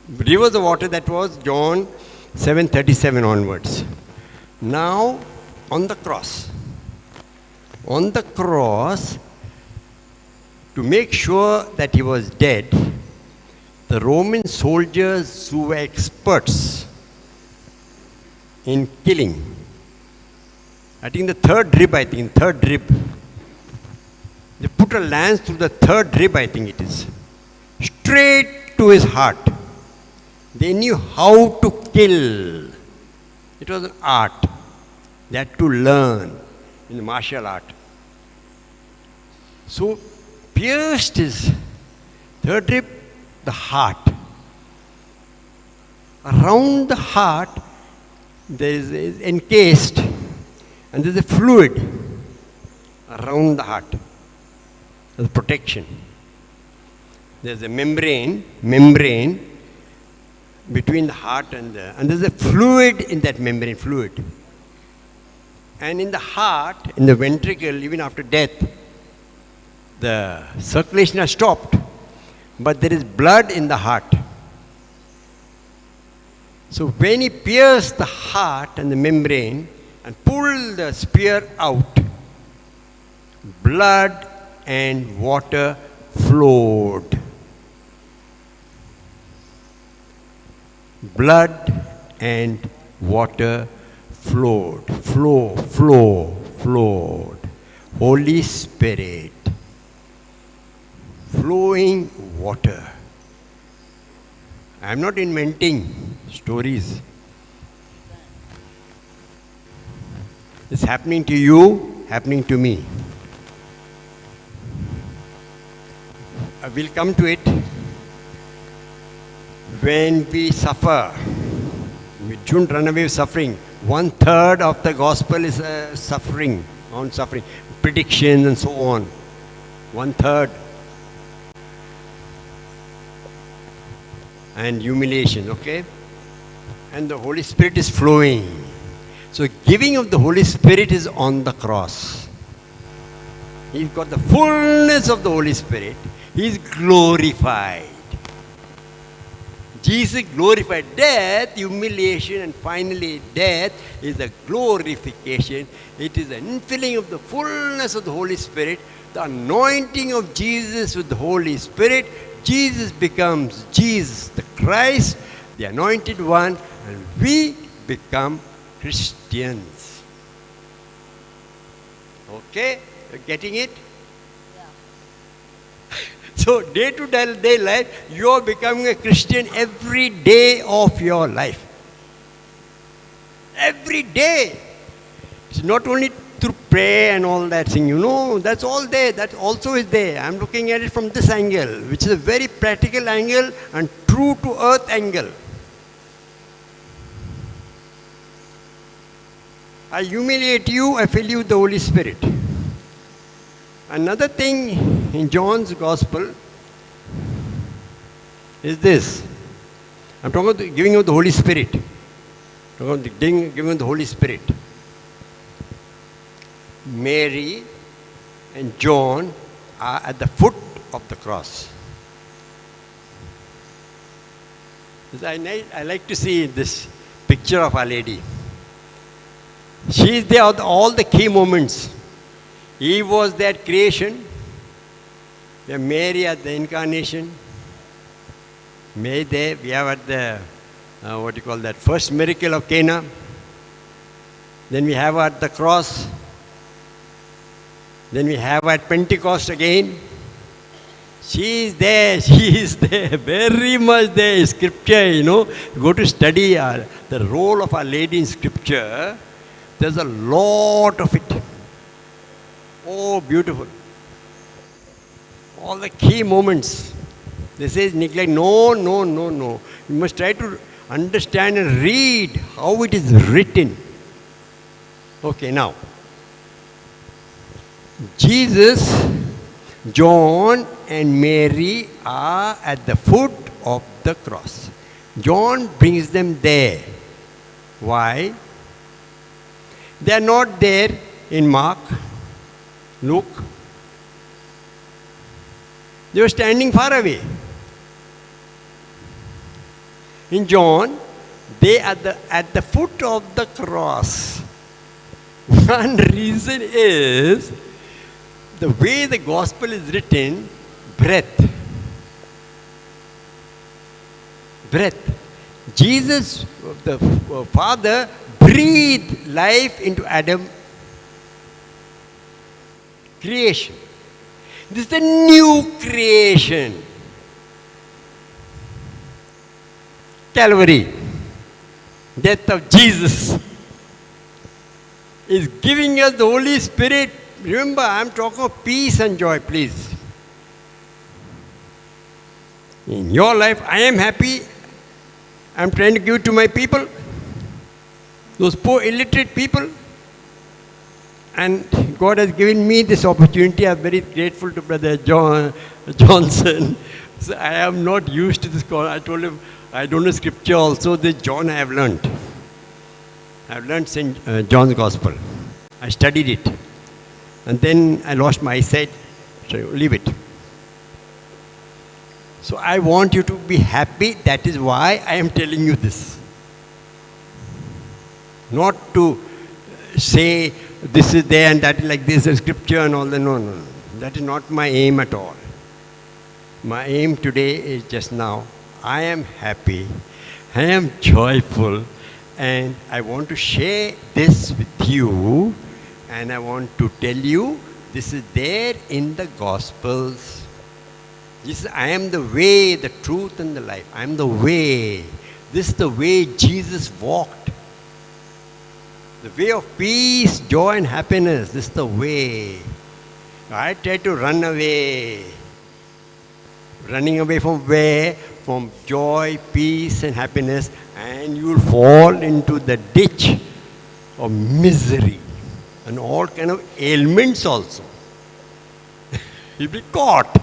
Rivers of water, that was John 7:37 onwards. Now, on the cross, to make sure that he was dead, the Roman soldiers who were experts in killing, I think the third rib, they put a lance through the third rib, I think it is, straight to his heart. They knew how to kill. It was an art. They had to learn in the martial art. So, pierced his third rib, the heart. Around the heart, there is encased, and there is a fluid around the heart. There's protection. There's a membrane between the heart and there's a fluid in that membrane, fluid. And in the heart, in the ventricle, even after death, the circulation has stopped, but there is blood in the heart. So when he pierced the heart and the membrane and pulled the spear out, blood and water flowed. Blood and water flowed. Flowed. Holy Spirit. Flowing water. I am not inventing stories. It's happening to you, happening to me. We'll come to it. When we suffer, we shouldn't run away with suffering. 1/3 of the gospel is suffering, predictions and so on. 1/3. And humiliation, okay? And the Holy Spirit is flowing. So giving of the Holy Spirit is on the cross. He's got the fullness of the Holy Spirit. He's glorified. Jesus glorified. Death, humiliation, and finally death is a glorification. It is an infilling of the fullness of the Holy Spirit, the anointing of Jesus with the Holy Spirit. Jesus becomes Jesus the Christ, the anointed one, and we become Christians. Okay? You're getting it? So day to day life, you are becoming a Christian every day of your life. Every day. It's not only through prayer and all that thing, that's all there. That also is there. I'm looking at it from this angle, which is a very practical angle and true to earth angle. I humiliate you, I fill you with the Holy Spirit. Another thing in John's Gospel is this. I'm talking about giving you the Holy Spirit. I'm talking about giving you the Holy Spirit. Mary and John are at the foot of the cross. I like to see this picture of Our Lady. She is there at all the key moments. Eve was there at creation. Mary at the incarnation. Mary there. We have at the first miracle of Cana. Then we have her at the cross. Then we have her at Pentecost again. She is there, very much there. Scripture, go to study the role of Our Lady in Scripture. There's a lot of it. Oh, beautiful. All the key moments. This is neglect. No. You must try to understand and read how it is written. Okay, now. Jesus, John and Mary are at the foot of the cross. John brings them there. Why? They are not there in Mark, Luke. They were standing far away. In John, they are at the foot of the cross. One reason is the way the gospel is written, breath. Jesus, the Father, breathed life into Adam. Creation. This is the new creation. Calvary. Death of Jesus is giving us the Holy Spirit. Remember, I am talking of peace and joy, please. In your life, I am happy. I am trying to give it to my people, those poor illiterate people. And God has given me this opportunity. I am very grateful to Brother Johnson. So I am not used to this. I told him, I don't know Scripture also. This John I have learned. I have learned St. John's Gospel. I studied it. And then I lost my eyesight. So leave it. So I want you to be happy. That is why I am telling you this. Not to say this is there and that is like this, is Scripture and all that. No. That is not my aim at all. My aim today is just now. I am happy. I am joyful. And I want to share this with you. And I want to tell you, this is there in the Gospels. I am the way, the truth, and the life. I am the way. This is the way Jesus walked. The way of peace, joy, and happiness. This is the way. I try to run away. Running away from where? From joy, peace, and happiness. And you will fall into the ditch of misery. And all kind of ailments also. You'll be caught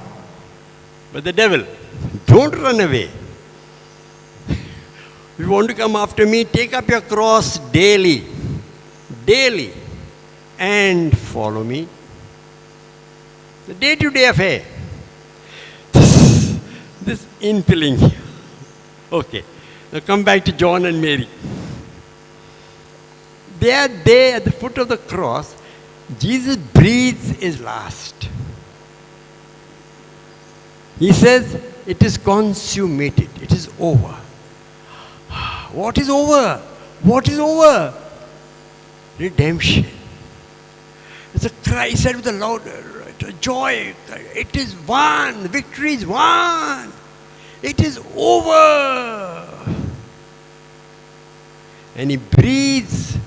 by the devil. Don't run away. If you want to come after me, take up your cross daily. Daily. And follow me. The day-to-day affair. This infilling. Okay. Now come back to John and Mary. They are there at the foot of the cross. Jesus breathes his last. He says, it is consummated. It is over. What is over? What is over? Redemption. It's a cry, he said with a loud joy. It is won. Victory is won. It is over. And he breathes.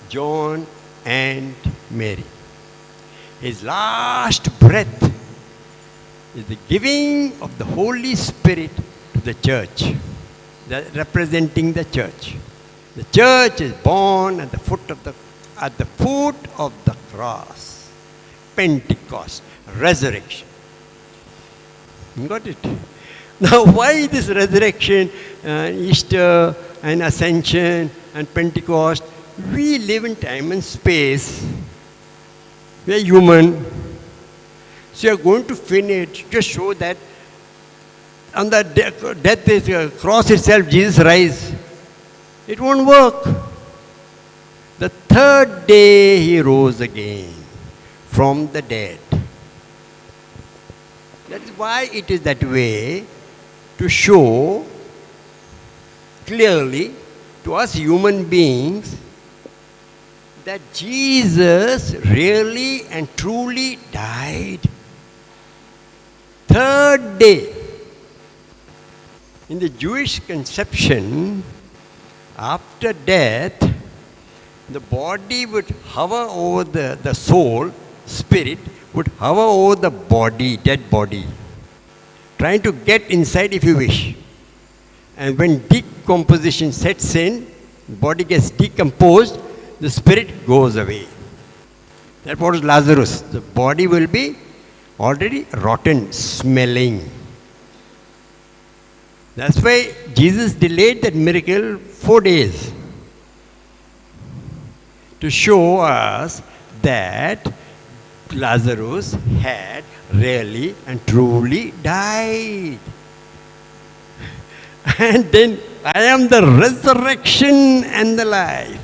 John and Mary. His last breath is the giving of the Holy Spirit to the church, representing the church. The church is born at the foot of the at the foot of the cross. Pentecost, resurrection. You got it? Now, why this resurrection, Easter and Ascension and Pentecost? We live in time and space. We are human. So you are going to finish, just show that on the death cross itself, Jesus rise. It won't work. The third day he rose again from the dead. That is why it is that way, to show clearly to us human beings that Jesus really and truly died. Third day. In the Jewish conception, after death, the body would hover over the soul, spirit would hover over the body, dead body, trying to get inside if you wish. And when decomposition sets in, the body gets decomposed, the spirit goes away. That was Lazarus. The body will be already rotten, smelling. That's why Jesus delayed that miracle 4 days, to show us that Lazarus had really and truly died. And then, I am the resurrection and the life.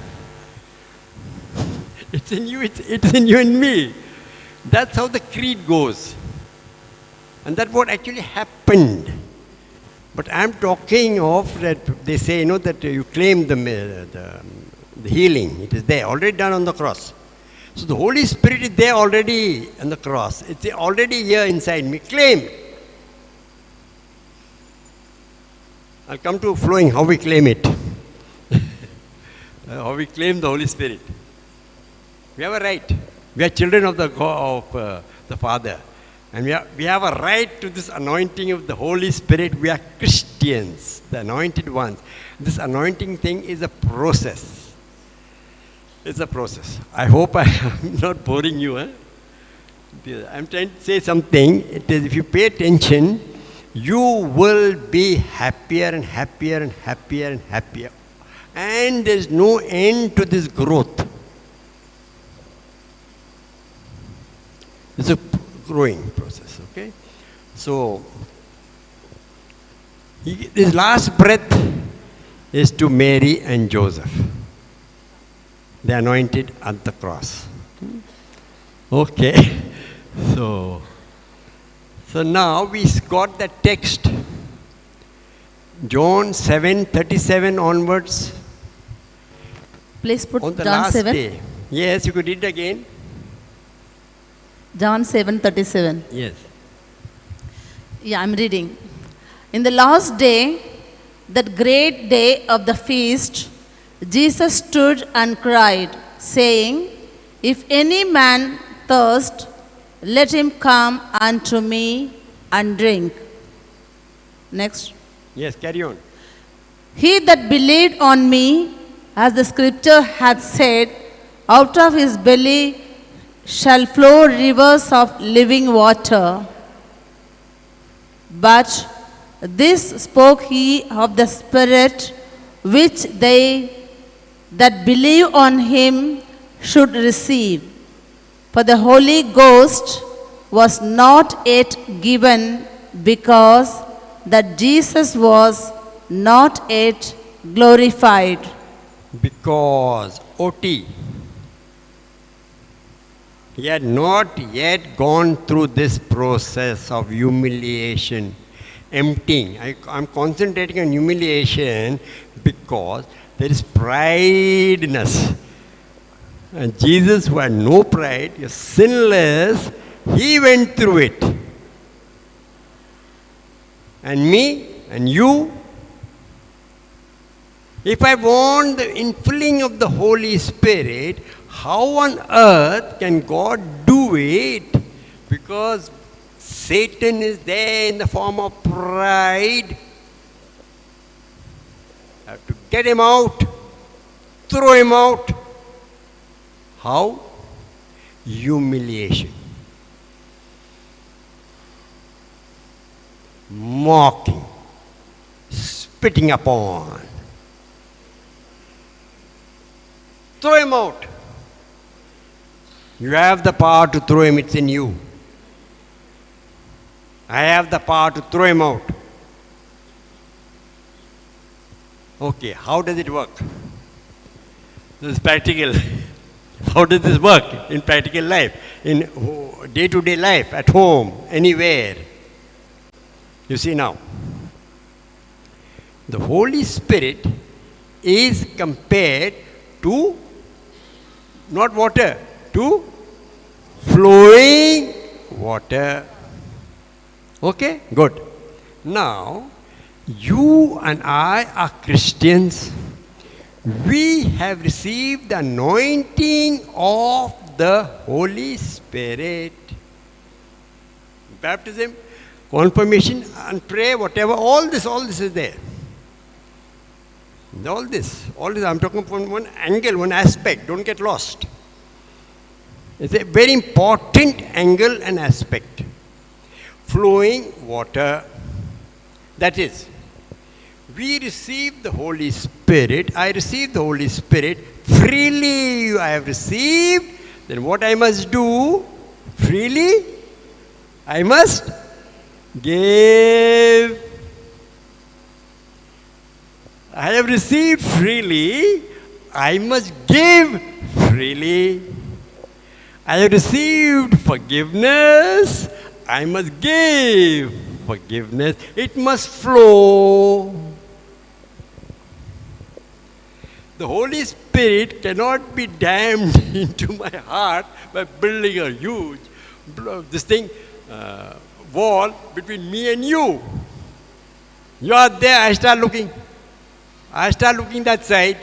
It's in you, it's in you and me. That's how the creed goes. And that's what actually happened. But I'm talking of that, they say, that you claim the healing. It is there, already done on the cross. So the Holy Spirit is there already on the cross. It's already here inside me. Claim. I'll come to flowing, how we claim it. How we claim the Holy Spirit. We have a right. We are children of the Father. And we have a right to this anointing of the Holy Spirit. We are Christians, the anointed ones. This anointing thing is a process. It's a process. I hope I am not boring you. I'm trying to say something. It is, if you pay attention, you will be happier and happier and happier and happier. And there's no end to this growth. It's a growing process, okay? So, his last breath is to Mary and Joseph, the anointed at the cross. Okay, so now we got the text, John 7:37 onwards. Please put On the John last 7. day. Yes, you could read it again. John 7:37. Yes. Yeah, I'm reading. In the last day, that great day of the feast, Jesus stood and cried, saying, "If any man thirst, let him come unto me and drink." Next. Yes, carry on. He that believed on me, as the scripture hath said, out of his belly shall flow rivers of living water. But this spoke he of the Spirit, which they that believe on him should receive. For the Holy Ghost was not yet given, because that Jesus was not yet glorified. Because, OT, he had not yet gone through this process of humiliation, emptying. I'm concentrating on humiliation because there is pride in us. And Jesus, who had no pride, he was sinless, he went through it. And me and you, if I want the infilling of the Holy Spirit, how on earth can God do it? Because Satan is there in the form of pride. I have to get him out, throw him out. How? Humiliation. Mocking. Spitting upon. Throw him out. You have the power to throw him, it's in you. I have the power to throw him out. Okay, how does it work? This is practical. How does this work in practical life? In day-to-day life, at home, anywhere. You see now, the Holy Spirit is compared to not water, to flowing water. Okay, good. Now, you and I are Christians. We have received the anointing of the Holy Spirit. Baptism, confirmation and prayer, whatever, all this is there. All this, I'm talking from one angle, one aspect, don't get lost. It's a very important angle and aspect. Flowing water, that is, we receive the Holy Spirit, I receive the Holy Spirit, freely I have received, then what I must do? Freely, I must give. I have received freely, I must give freely. I have received forgiveness, I must give forgiveness. It must flow. The Holy Spirit cannot be dammed into my heart by building a huge wall between me and you. You are there, I start looking that side.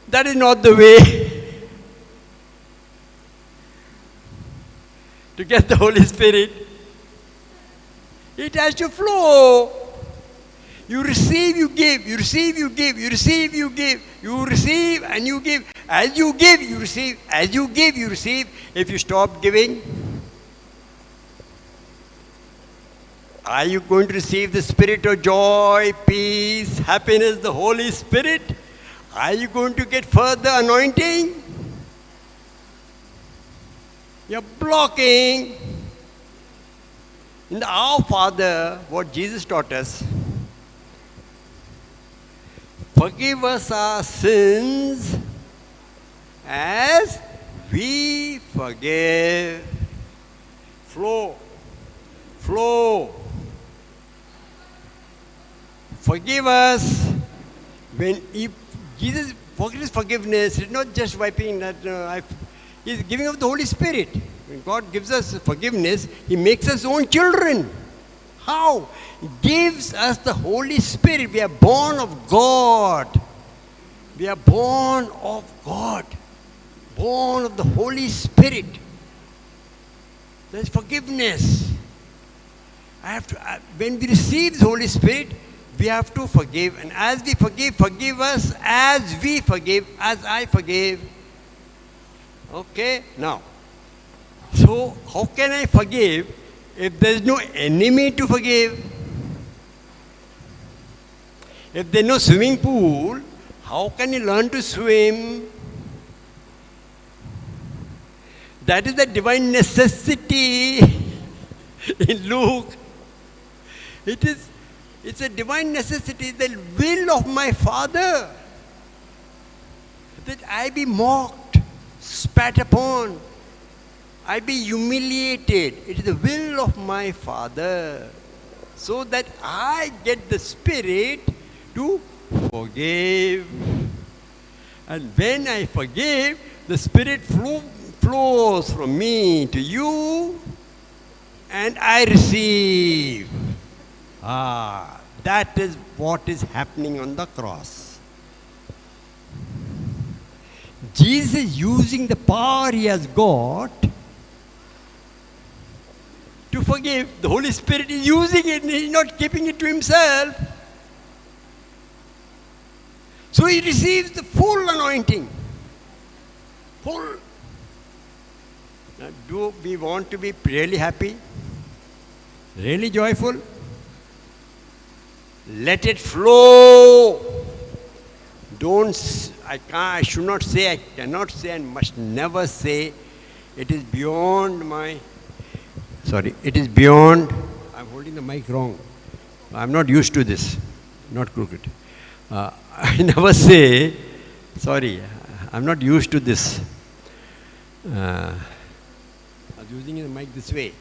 That is not the way to get the Holy Spirit. It has to flow. You receive, you give. You receive, you give. You receive, you give. You receive and you give. As you give, you receive. As you give, you receive. If you stop giving, are you going to receive the spirit of joy, peace, happiness, the Holy Spirit? Are you going to get further anointing? You're blocking. In the Our Father, what Jesus taught us, forgive us our sins as we forgive. Flow. Forgive us. Jesus forgives forgiveness. It's not just wiping that. He's giving up the Holy Spirit. When God gives us forgiveness, He makes us own children. How? He gives us the Holy Spirit. We are born of God. We are born of God. Born of the Holy Spirit. There's forgiveness. When we receive the Holy Spirit, we have to forgive. And as we forgive us as we forgive, as I forgive. Okay? Now, so how can I forgive if there is no enemy to forgive? If there is no swimming pool, how can you learn to swim? That is the divine necessity in Luke. It's a divine necessity, the will of my Father, that I be mocked, spat upon, I be humiliated. It is the will of my Father, so that I get the Spirit to forgive. And when I forgive, the Spirit flows from me to you, and I receive. That is what is happening on the cross. Jesus is using the power He has got to forgive. The Holy Spirit is using it, and He's not keeping it to Himself. So he receives the full anointing. Full. Now, do we want to be really happy? Really joyful? Let it flow. I should not say, I cannot say and must never say, it is beyond my, it is beyond, I'm holding the mic wrong. I'm not used to this, not crooked. I never say, I'm not used to this. I was using the mic this way.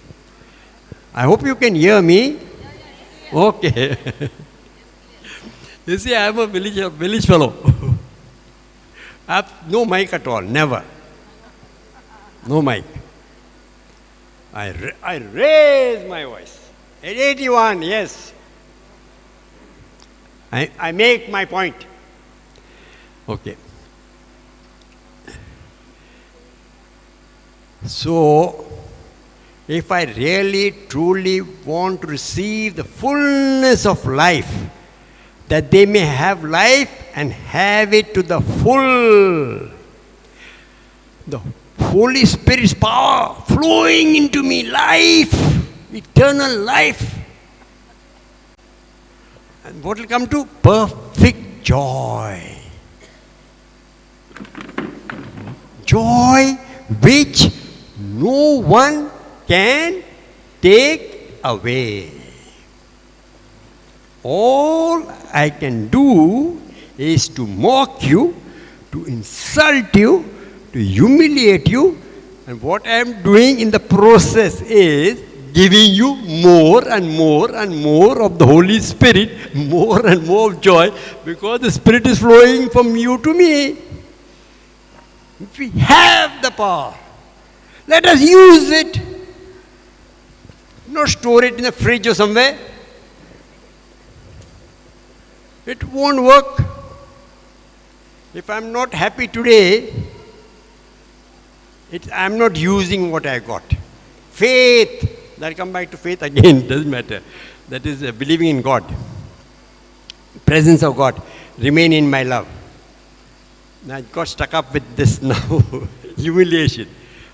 I hope you can hear me. Okay. You see, I am a village fellow. I have no mic at all, never. No mic. I raise my voice. At 81, yes. I make my point. Okay. So, if I really, truly want to receive the fullness of life, that they may have life and have it to the full, the Holy Spirit's power flowing into me, life, eternal life. And what will come to? Perfect joy. Joy which no one can take away. All I can do is to mock you, to insult you, to humiliate you, and what I am doing in the process is giving you more and more and more of the Holy Spirit, more and more of joy, because the Spirit is flowing from you to me. If we have the power, let us use it. Not store it in the fridge or somewhere. It won't work. If I'm not happy today, I'm not using what I got. Faith, I'll come back to faith again, doesn't matter. That is believing in God. Presence of God, remain in my love. Now I got stuck up with this now, humiliation.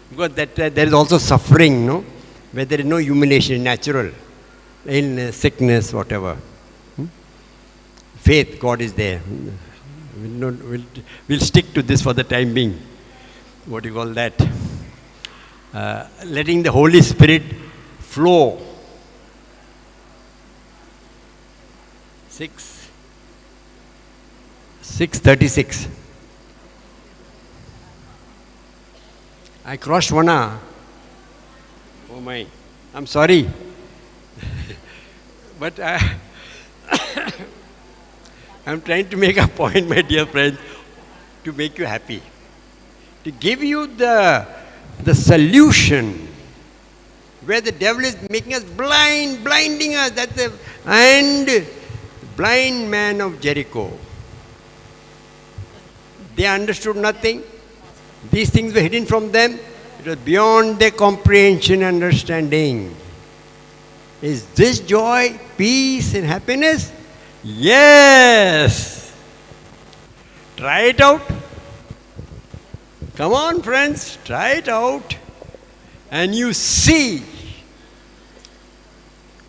Because there is also suffering, no? Where there is no humiliation, natural. Illness, sickness, whatever. Faith, God is there. We'll stick to this for the time being. What do you call that? Letting the Holy Spirit flow. 6:36. I crossed 1 hour. Oh my, I'm sorry. But I'm trying to make a point, my dear friends, to make you happy. To give you the solution where the devil is making us blind, blinding us. And blind man of Jericho. They understood nothing. These things were hidden from them. It was beyond their comprehension and understanding. Is this joy, peace, and happiness? Yes. Try it out. Come on, friends, try it out. And you see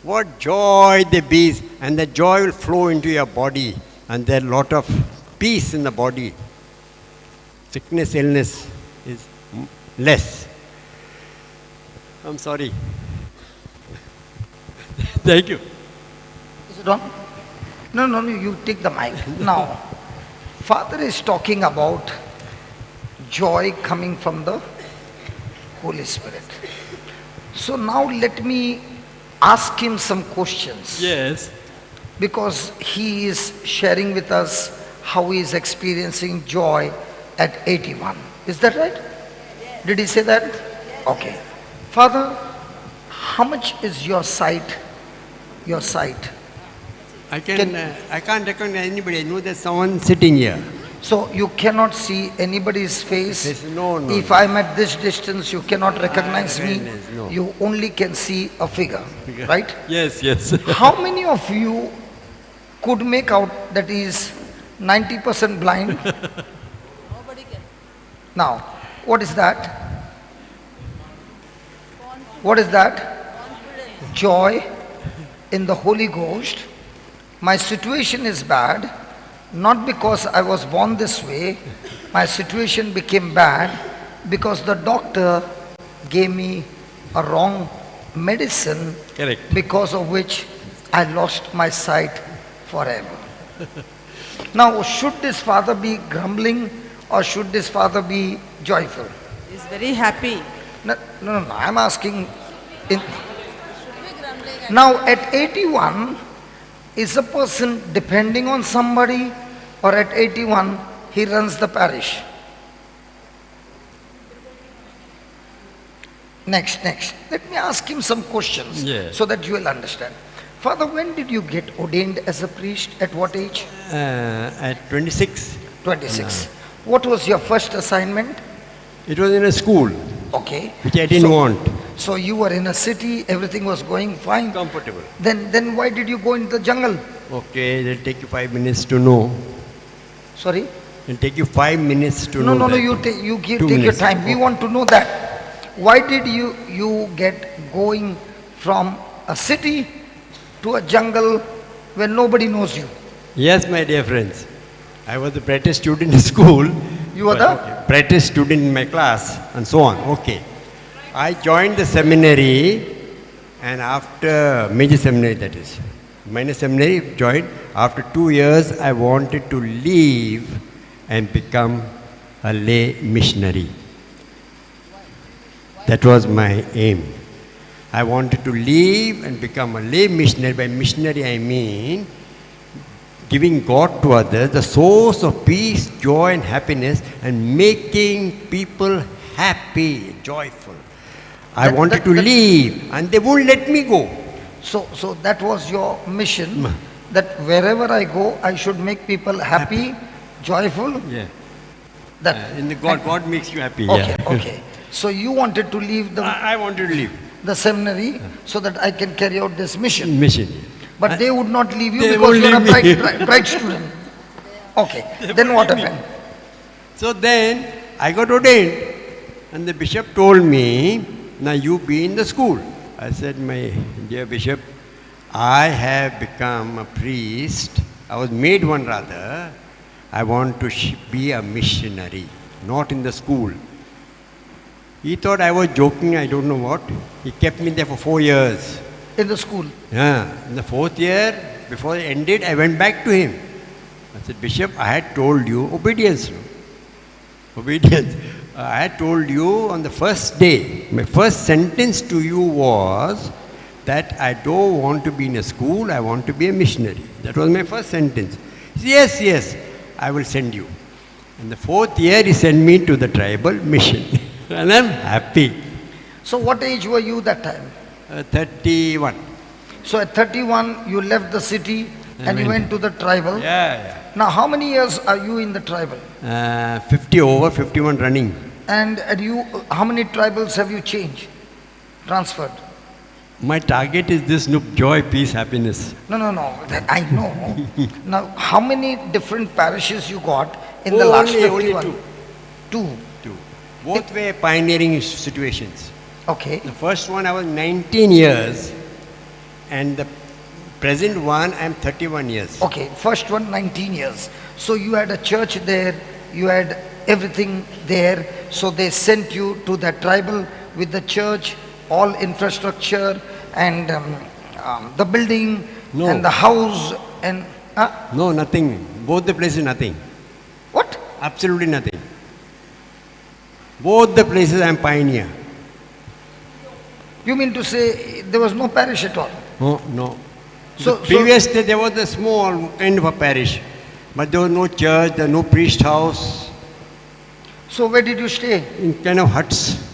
what joy there is. And the joy will flow into your body. And there are a lot of peace in the body. Sickness, illness is less. I'm sorry. Thank you. Is it on? No, you take the mic. Now, Father is talking about joy coming from the Holy Spirit. So now let me ask him some questions. Yes. Because he is sharing with us how he is experiencing joy at 81. Is that right? Yes. Did he say that? Yes. Okay. Father, how much is your sight? Your sight? I can't recognize anybody. I know there's someone sitting here. So you cannot see anybody's face? No. If I'm at this distance, you cannot recognize me. No. You only can see a figure, right? Yes. How many of you could make out that he is 90% blind. Now, what is that? What is that? Joy in the Holy Ghost. My situation is bad, not because I was born this way. My situation became bad because the doctor gave me a wrong medicine, Correct. because of which I lost my sight forever. Now, should this father be grumbling or should this father be joyful? He's very happy. No, I'm asking. Now, at 81, is a person depending on somebody, or at 81, he runs the parish? Next. Let me ask him some questions Yeah. so that you will understand. Father, when did you get ordained as a priest? At what age? At 26, 26. What was your first assignment? it was in a school, Okay. which I didn't want. So you were in a city, everything was going fine. Comfortable. Then why did you go into the jungle? Okay, it'll take you 5 minutes to know. Sorry? It'll take you 5 minutes to No, know. that. you 2 take your minutes. time. We want to know that. Why did you get going from a city to a jungle where nobody knows you? Yes, my dear friends. I was the brightest student in school. You were the? Brightest student in my class and so on. Okay. I joined the seminary, and after major seminary, that is, minor seminary, joined. After 2 years, I wanted to leave and become a lay missionary. That was my aim. I wanted to leave and become a lay missionary. By missionary, I mean giving God to others, the source of peace, joy, and happiness, and making people happy, joyful. I wanted to leave, and they won't let me go. So that was your mission, that wherever I go, I should make people happy, joyful. Yeah. That. In the God makes you happy. Okay, Yeah. okay. So you wanted to leave I wanted to leave. the seminary so that I can carry out this mission. Mission. But they would not leave you They because won't you are a leave me. bright student. Okay, then what happened? So then I got ordained, and the bishop told me, now you be in the school. I said, my dear bishop, I have become a priest. I was made one rather. I want to be a missionary, not in the school. He thought I was joking, I don't know what. He kept me there for 4 years. In the school. Yeah. In the 4th year, before it ended, I went back to him. I said, Bishop, I had told you, obedience. No? Obedience. I had told you on the first day, my first sentence to you was that I don't want to be in a school, I want to be a missionary. That was my first sentence. He said, yes, I will send you. In the 4th year, he sent me to the tribal mission. And I'm happy. So what age were you that time? 31. So at 31, you left the city and you went to the tribal. Yeah. Now how many years are you in the tribal? 50 over, 51 running. And how many tribals have you changed, transferred? My target is this, joy, peace, happiness. No, that I know. Now how many different parishes you got in the last 51? Only Two. two. Both were pioneering situations. Okay. The first one I was 19 years, and the present one I'm 31 years. Okay, first one 19 years. So you had a church there, you had everything there. So they sent you to that tribal with the church, all infrastructure and the building No. and the house and... No, nothing. Both the places, nothing. What? Absolutely nothing. Both the places I'm pioneer. You mean to say there was no parish at all? No. So- The previous day there was a small kind of a parish, but there was no church, there was no priest house, So where did you stay? in kind of huts.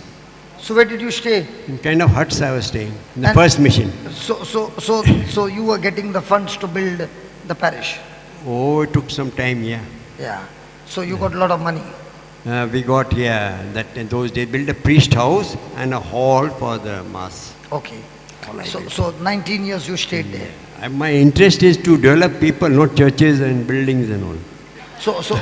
So where did you stay? In kind of huts I was staying, in the And- first mission. So you were getting the funds to build the parish? Oh, it took some time, yeah. Yeah. So you got a lot of money. We got, that in those days, built a priest house and a hall for the mass. Okay. All I did. So 19 years you stayed there. And my interest is to develop people, not churches and buildings and all. So, so,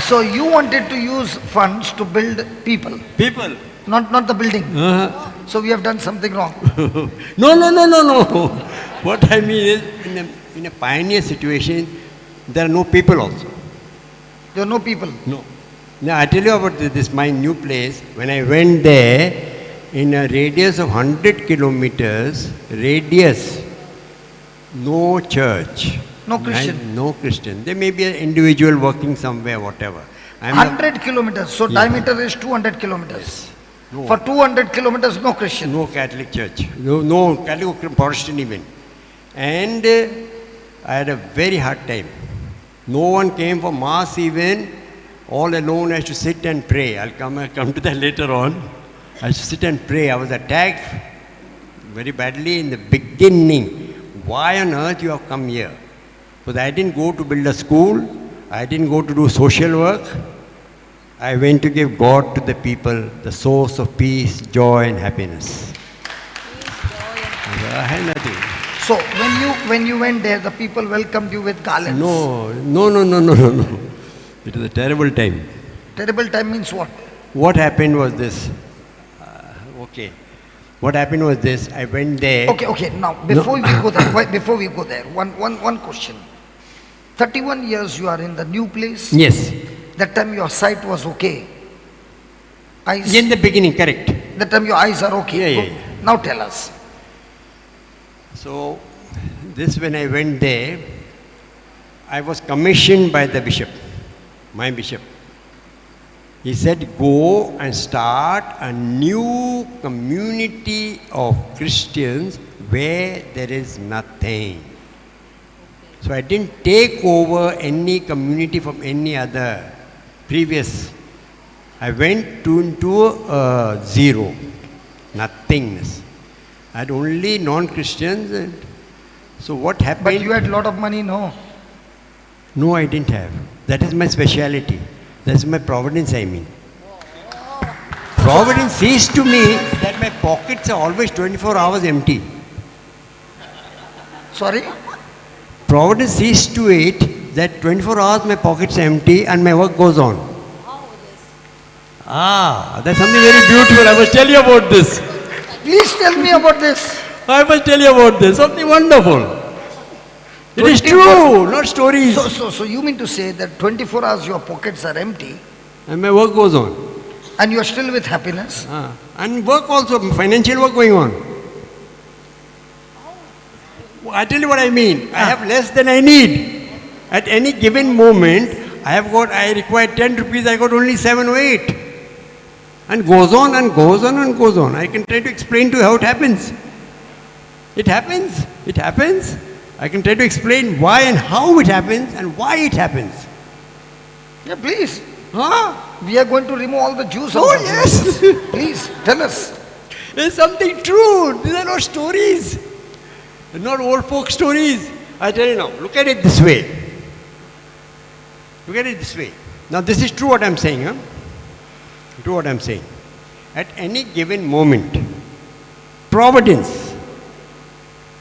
so you wanted to use funds to build people, People. not the building. Uh-huh. So we have done something wrong. No. What I mean is, in a pioneer situation, there are no people also. There are no people. No. Now I tell you about this my new place. When I went there, in a radius of 100 kilometers, no church. No Christian. No Christian. There may be an individual working somewhere, whatever. I'm not- 100 kilometers. So Yeah. diameter is 200 kilometers. No. For 200 kilometers, no Christian. No Catholic church. No Catholic or Protestant even. And I had a very hard time. No one came for mass even. All alone I used to sit and pray. I'll come to that later on. I used to sit and pray. I was attacked very badly in the beginning. Why on earth you have come here? Because I didn't go to build a school. I didn't go to do social work. I went to give God to the people, the source of peace, joy and happiness. I had nothing. So when you went there, the people welcomed you with garlands. No. It was a terrible time. Terrible time means what? What happened was this. What happened was this. I went there. Okay. Now before we go there, one question. 31 years you are in the new place. Yes. That time your sight was okay. Eyes. In the beginning, correct. That time your eyes are okay. Yeah. Good. Now tell us. So, when I went there, I was commissioned by the bishop, my bishop. He said, go and start a new community of Christians where there is nothing. So I didn't take over any community from any other previous. I went into zero, nothingness. I had only non-Christians. And so what happened? But you had a lot of money, no? No, I didn't have. That is my speciality. That's my providence, I mean. Providence sees to me that my pockets are always 24 hours empty. Sorry? Providence sees to it that 24 hours my pockets are empty and my work goes on. That's something very beautiful. I must tell you about this. Please tell me about this. I must tell you about this. Something wonderful. It is 24 true, not stories. So you mean to say that 24 hours your pockets are empty And my work goes on. and you are still with happiness? And work also, financial work going on. I tell you what I mean. I have less than I need. At any given moment, I require 10 rupees, I got only 7 or 8. And goes on and goes on and goes on. I can try to explain to you how it happens. It happens. It happens. I can try to explain why and how it happens and why it happens. Yeah, please. Huh? We are going to remove all the juice out Oh, of yes. this. Please, tell us. There's something true. These are not stories. They're not old folk stories. I tell you now, look at it this way. Look at it this way. Now this is true what I'm saying. True what I'm saying. At any given moment, providence,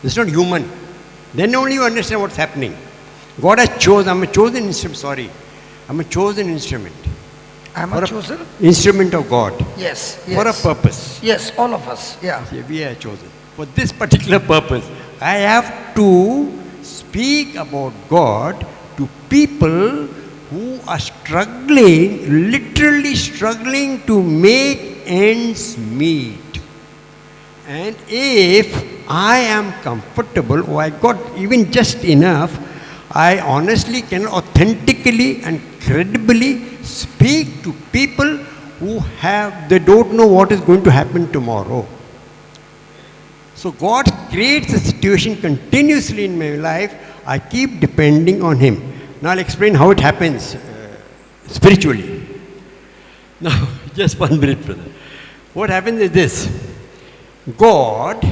it's not human. Then only you understand what's happening. God has chosen, I'm a chosen instrument, I'm a chosen instrument. I'm a chosen? Instrument of God. Yes. For a purpose. Yes, all of us. Yeah. We are chosen. For this particular purpose, I have to speak about God to people who are struggling, literally struggling to make ends meet. And if I am comfortable, or I got even just enough, I honestly can authentically and credibly speak to people who they don't know what is going to happen tomorrow. So God creates a situation continuously in my life. I keep depending on Him. Now I'll explain how it happens spiritually. Now, just 1 minute, brother. What happens is this. God,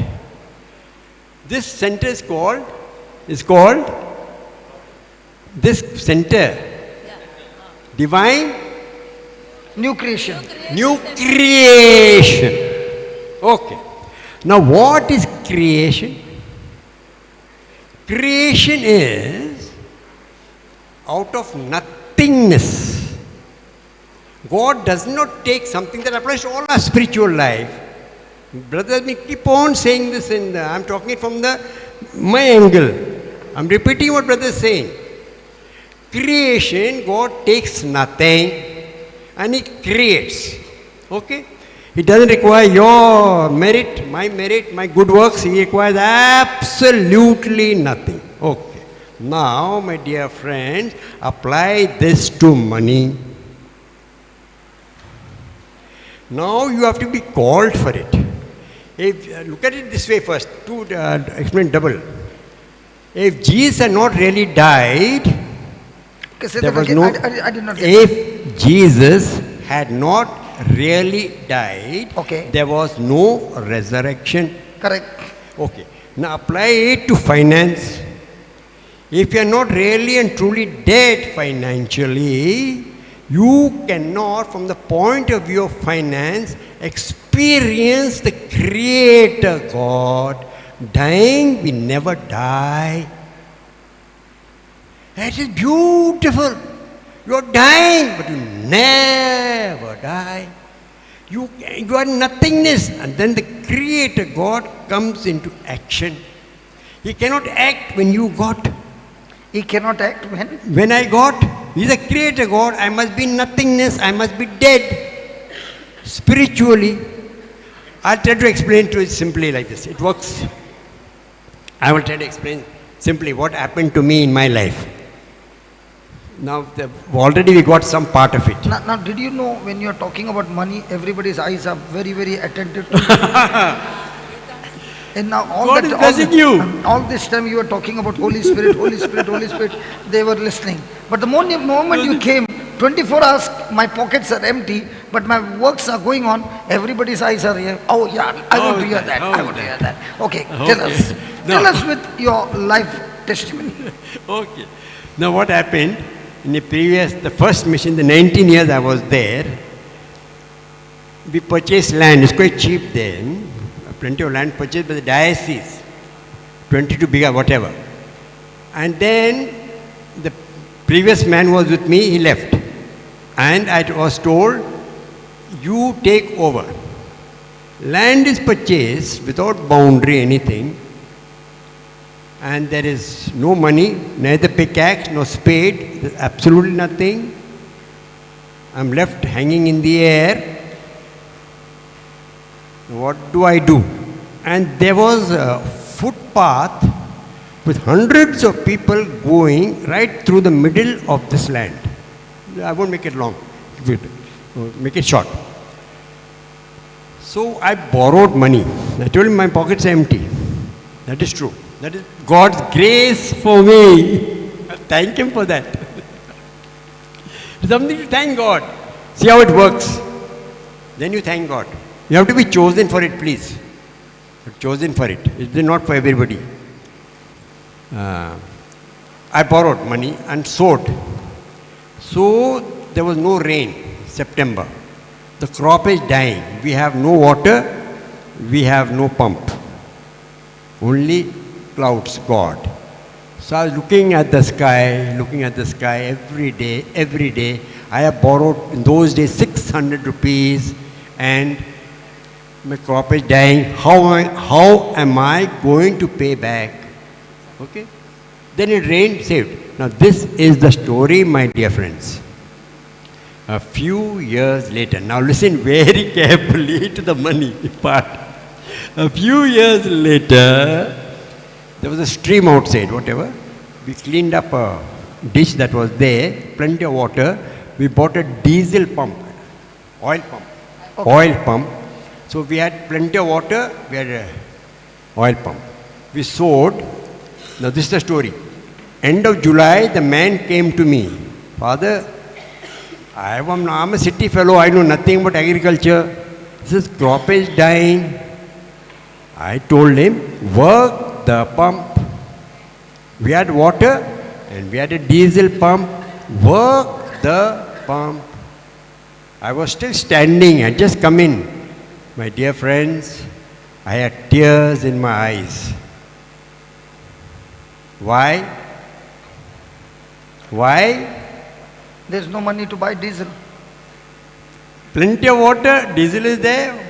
this center is called, this center, divine New creation. new creation. Okay. Now what is creation? Creation is out of nothingness. God does not take something that applies to all our spiritual life. Brothers, we keep on saying this, I'm talking it from my angle. I'm repeating what brother is saying. Creation, God takes nothing and He creates. Okay? He doesn't require your merit, my good works. He requires absolutely nothing. Okay. Now, my dear friends, apply this to money. Now you have to be called for it. Look at it this way first, to explain double. If Jesus had not really died, Okay, say there that was again. no. I did not get If Jesus had not really died, Okay. there was no resurrection. Correct. Okay. Now apply it to finance. If you are not really and truly dead financially, you cannot, from the point of view of finance, experience the Creator God. Dying, we never die. That is beautiful. You are dying, but you never die. You are nothingness, and then the Creator God comes into action. He cannot act when you got. He cannot act when? When I got, He's a Creator God. I must be nothingness. I must be dead. Spiritually. I'll try to explain to it simply like this. It works. I will try to explain simply what happened to me in my life. Now, already we got some part of it. Now, did you know when you are talking about money, everybody's eyes are very, very attentive to you? And now God is blessing you. All this time you were talking about Holy Spirit, Holy Spirit, Holy Spirit, they were listening. But the moment you came, 24 hours, my pockets are empty, but my works are going on, everybody's eyes are here. Oh yeah, I want to hear that, I want to hear that. Okay, tell us. No. Tell us with your life testimony. Okay. Now what happened, in the first mission, the 19 years I was there, we purchased land. It's quite cheap then. Plenty of land purchased by the diocese. 22 bigger, whatever. And then the previous man was with me, he left. And I was told, you take over. Land is purchased without boundary, anything. And there is no money, neither pickaxe, no spade, there's absolutely nothing. I'm left hanging in the air. What do I do? And there was a footpath with hundreds of people going right through the middle of this land. I won't make it long, make it short. So I borrowed money. I told him my pockets are empty. That is true. That is God's grace for me. Thank Him for that. Something to thank God. See how it works. Then you thank God. You have to be chosen for it, please. You're chosen for it. It is not for everybody. I borrowed money and sowed. So there was no rain, September. The crop is dying. We have no water. We have no pump. Only clouds, God. So I was looking at the sky every day. I have borrowed in those days 600 rupees and my crop is dying. How am I going to pay back? Okay? Then it rained, saved. Now this is the story, my dear friends. A few years later, now listen very carefully to the money part. A few years later, there was a stream outside, whatever. We cleaned up a dish that was there, plenty of water. We bought a diesel pump, oil pump. Okay. Oil pump. So we had plenty of water, we had an oil pump. We sowed. Now this is the story. End of July, the man came to me. Father, I'm a city fellow, I know nothing about agriculture. This crop is dying. I told him, work the pump. We had water and we had a diesel pump. Work the pump. I was still standing, I had just come in. My dear friends, I had tears in my eyes. Why? Why? There's no money to buy diesel. Plenty of water, diesel is there.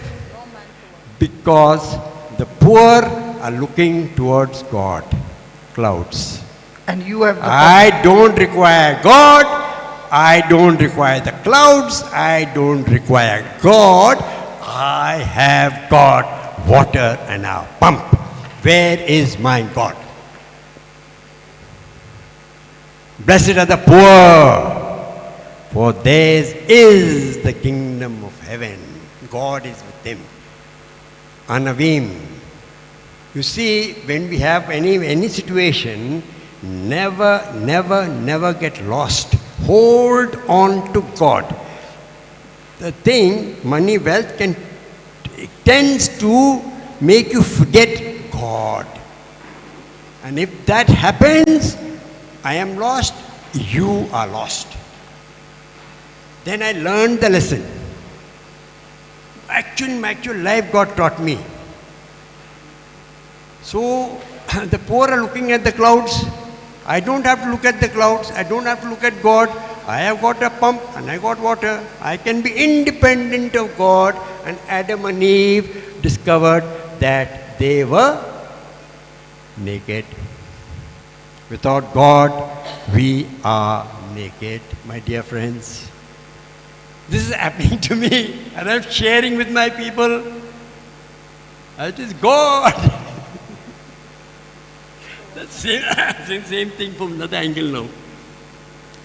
Because the poor are looking towards God. Clouds. And you have the I don't require God. I don't require the clouds. I don't require God. I have got water and a pump. Where is my God? Blessed are the poor, for theirs is the kingdom of heaven. God is with them. Anavim. You see, when we have any situation, never get lost. Hold on to God. The thing, money, wealth tends to make you forget God. And if that happens, I am lost, you are lost. Then I learned the lesson. Actually, my actual life God taught me. So, the poor are looking at the clouds. I don't have to look at the clouds. I don't have to look at God. I have got a pump and I got water. I can be independent of God. And Adam and Eve discovered that they were naked. Without God, we are naked, my dear friends. This is happening to me, and I'm sharing with my people. It is God. That's same thing from another angle now.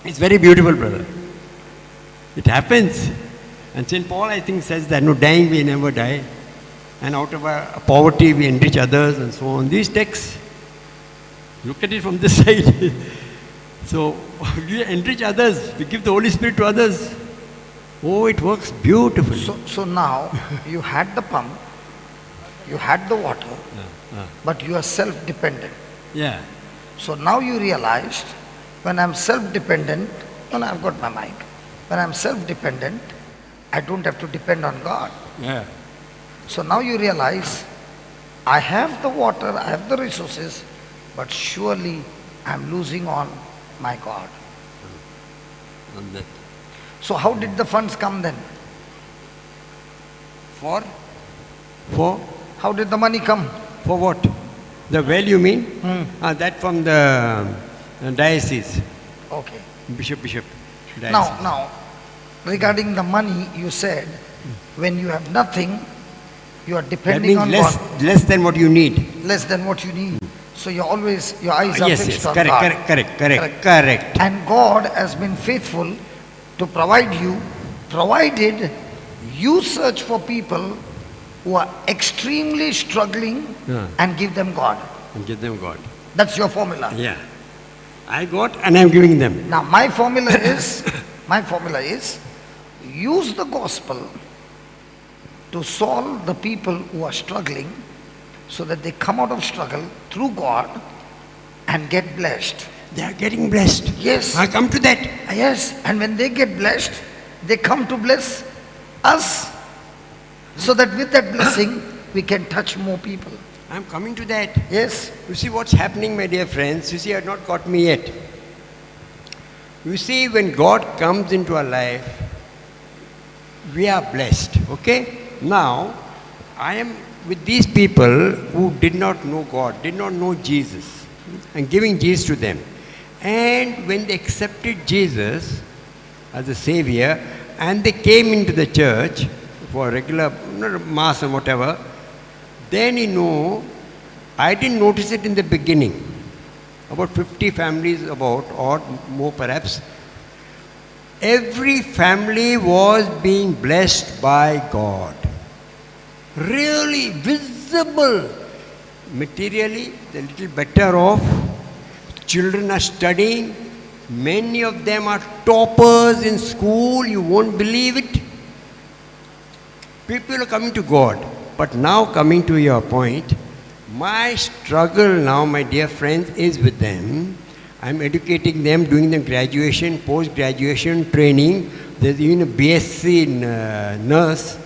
It's very beautiful, brother. It happens. And St. Paul, I think, says that no, dying we never die. And out of our poverty we enrich others and so on. These texts, look at it from this side. So, we enrich others. We give the Holy Spirit to others. Oh, it works beautifully. So now, you had the pump, you had the water, but you are self-dependent. Yeah. So now you realized, when I'm self-dependent, when I've got my mic, when I'm self-dependent, I don't have to depend on God. Yeah. So now you realize, I have the water, I have the resources, but surely I'm losing on my God. On that. So how did the funds come then? For? How did the money come? For what? The well you mean? That from the diocese. Okay. Bishop. Diocese. Now, regarding the money, you said, when you have nothing, you are That depending means on less, God. less than what you need. Less than what you need. So you're always, your eyes are Yes, fixed yes, on correct, God. correct. And God has been faithful to provide you, provided you search for people who are extremely struggling and give them God. And give them God. That's your formula. Yeah. I got and I'm giving them. Now my formula is, use the gospel to solve the people who are struggling so that they come out of struggle through God and get blessed. They are getting blessed. Yes. I come to that. Yes, and when they get blessed, they come to bless us so that with that blessing, we can touch more people. I'm coming to that. Yes. You see what's happening, my dear friends? You see, you have not got me yet. You see, when God comes into our life, we are blessed. Okay? Now, I am with these people who did not know God, did not know Jesus, and giving Jesus to them. And when they accepted Jesus as a Savior, and they came into the church for regular mass and whatever, then I didn't notice it in the beginning. About 50 families or more perhaps. Every family was being blessed by God. Really visible. Materially, they're a little better off. Children are studying. Many of them are toppers in school. You won't believe it. People are coming to God. But now coming to your point, my struggle now, my dear friends, is with them. I'm educating them, doing them graduation, post-graduation training. There's even a BSc nurse,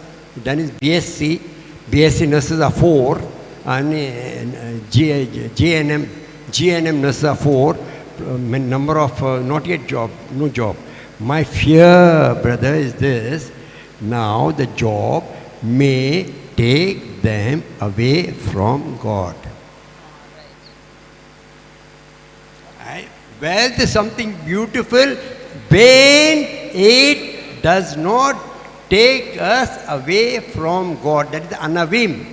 done his BSc. BSc nurses are 4, and JNM GNM Nasa 4, number of not yet job, no job. My fear, brother, is this. Now the job may take them away from God. Wealth is something beautiful when it does not take us away from God. That is the anavim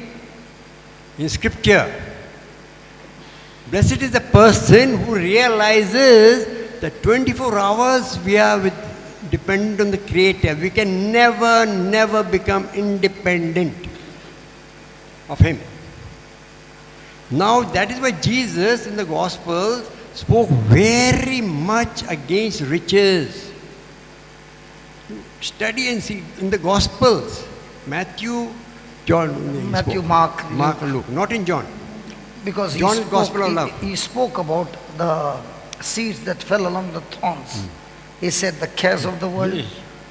in scripture. Blessed is the person who realizes that 24 hours we are dependent on the Creator. We can never become independent of Him. Now that is why Jesus in the Gospels spoke very much against riches. Study and see in the Gospels. Matthew, John. Matthew, Mark, Mark, Luke. Not in John. Because John's Gospel of love. he spoke about the seeds that fell along the thorns. He said the cares of the world,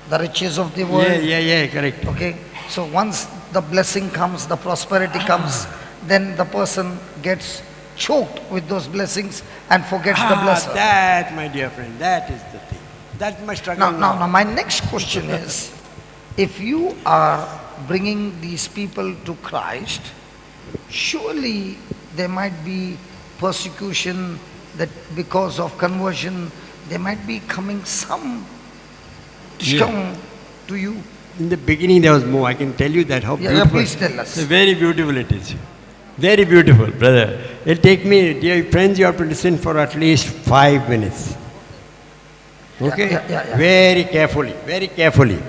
the riches of the world. Yeah, correct. Okay, so once the blessing comes, the prosperity comes, then the person gets choked with those blessings and forgets the blesser. That, my dear friend, that is the thing. That's my struggle. Now, my next question is, if you are bringing these people to Christ, surely there might be persecution, that because of conversion, there might be coming some to you. In the beginning there was more. I can tell you that how beautiful. Please tell us. Very beautiful it is. Very beautiful, brother. It'll take me, dear friends, you have to listen for at least 5 minutes. Okay? Yeah. Very carefully, very carefully.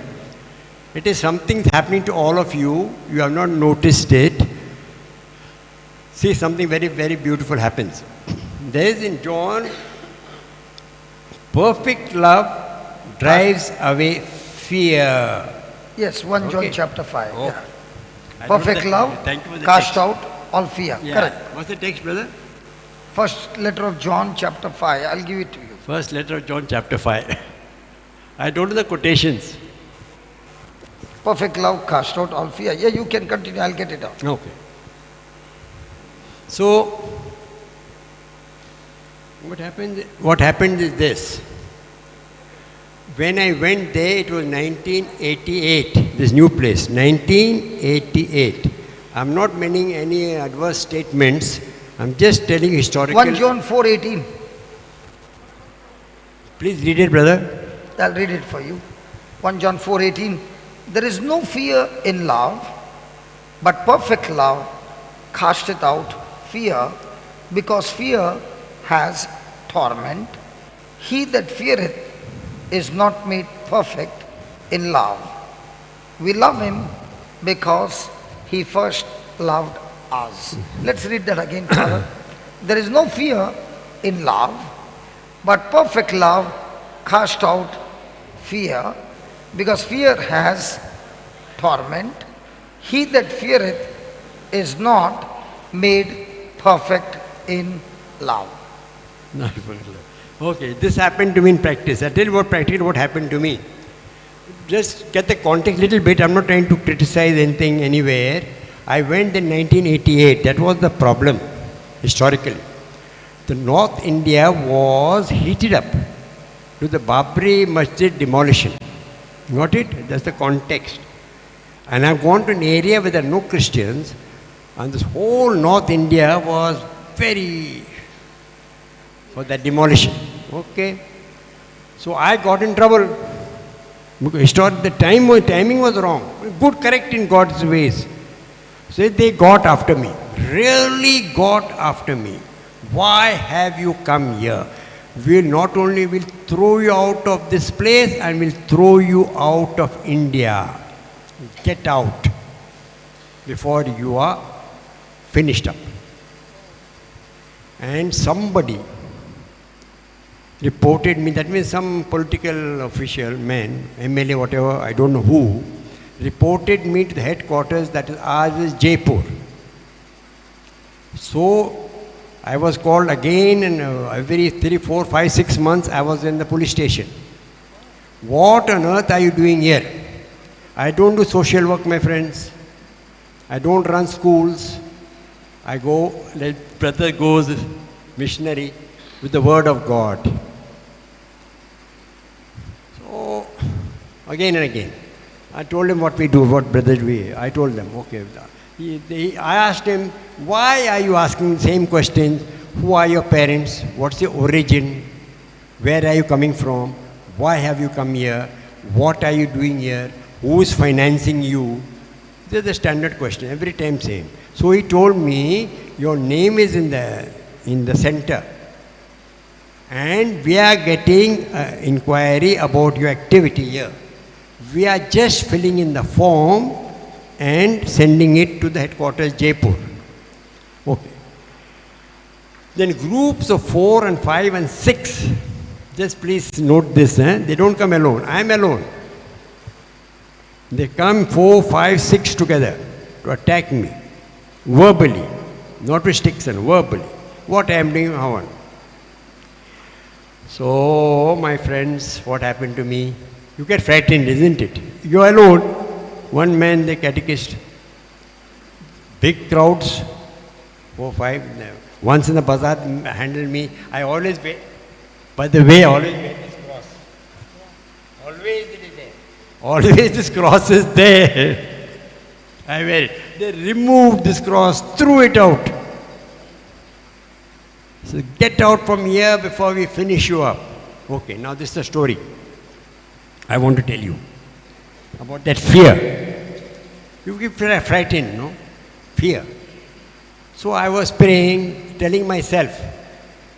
It is something happening to all of you. You have not noticed it. See, something very, very beautiful happens. There is in John, perfect love drives away fear. Yes, 1 John Okay. chapter 5. Oh. Yeah. I don't Perfect know love thank you for the cast text. out all fear. Yeah. Correct. What's the text, brother? First letter of John chapter 5. I'll give it to you. First letter of John chapter 5. I don't know the quotations. Perfect love cast out all fear. Yeah, you can continue. I'll get it out. Okay. So, what happened is this. When I went there, it was 1988, this new place, 1988. I'm not making any adverse statements. I'm just telling historical. 1 John 4:18. Please read it, brother. I'll read it for you. 1 John 4:18. There is no fear in love, but perfect love casteth out fear, because fear has torment. He that feareth is not made perfect in love. We love him because he first loved us. Let's read that again, Father. There is no fear in love, but perfect love cast out fear, because fear has torment. He that feareth is not made perfect in love. Not perfect love. Okay, this happened to me in practice. I'll tell you what happened to me. Just get the context a little bit. I'm not trying to criticize anything anywhere. I went in 1988. That was the problem, historically. The North India was heated up to the Babri Masjid demolition. Got it? That's the context. And I've gone to an area where there are no Christians, and this whole North India was very for that demolition. Okay. So I got in trouble. Because the timing was wrong. Good, correct in God's ways. So they got after me. Really got after me. Why have you come here? We'll not only will throw you out of this place, and we'll throw you out of India. Get out before you are finished up. And somebody reported me, that means some political official, man, MLA, whatever, I don't know who, reported me to the headquarters, that is ours is Jaipur. So I was called again, and every 3, 4, 5, 6 months I was in the police station. What on earth are you doing here? I don't do social work, my friends. I don't run schools. I go, like brother goes missionary with the word of God. So, again and again, I told him what we do, what brothers we. I told them, okay. I asked him, why are you asking the same questions? Who are your parents? What's your origin? Where are you coming from? Why have you come here? What are you doing here? Who is financing you? This is the standard question, every time same. So he told me, your name is in the center. And we are getting inquiry about your activity here. We are just filling in the form and sending it to the headquarters, Jaipur. Okay. Then groups of 4 and 5 and 6, just please note this, they don't come alone. I am alone. They come 4, 5, 6 together to attack me, verbally, not with sticks and verbally. What I am doing, how on. So, my friends, what happened to me? You get frightened, isn't it? You are alone. One man, the catechist. Big crowds, 4, 5. Once in the bazaar, handled me. I always wear, by the way, I always wear this cross. Always it is there. Always this cross is there. I wear it. They removed this cross, threw it out. So get out from here before we finish you up. Okay, now this is the story I want to tell you about that fear. You get frightened, no? Fear. So I was praying, telling myself,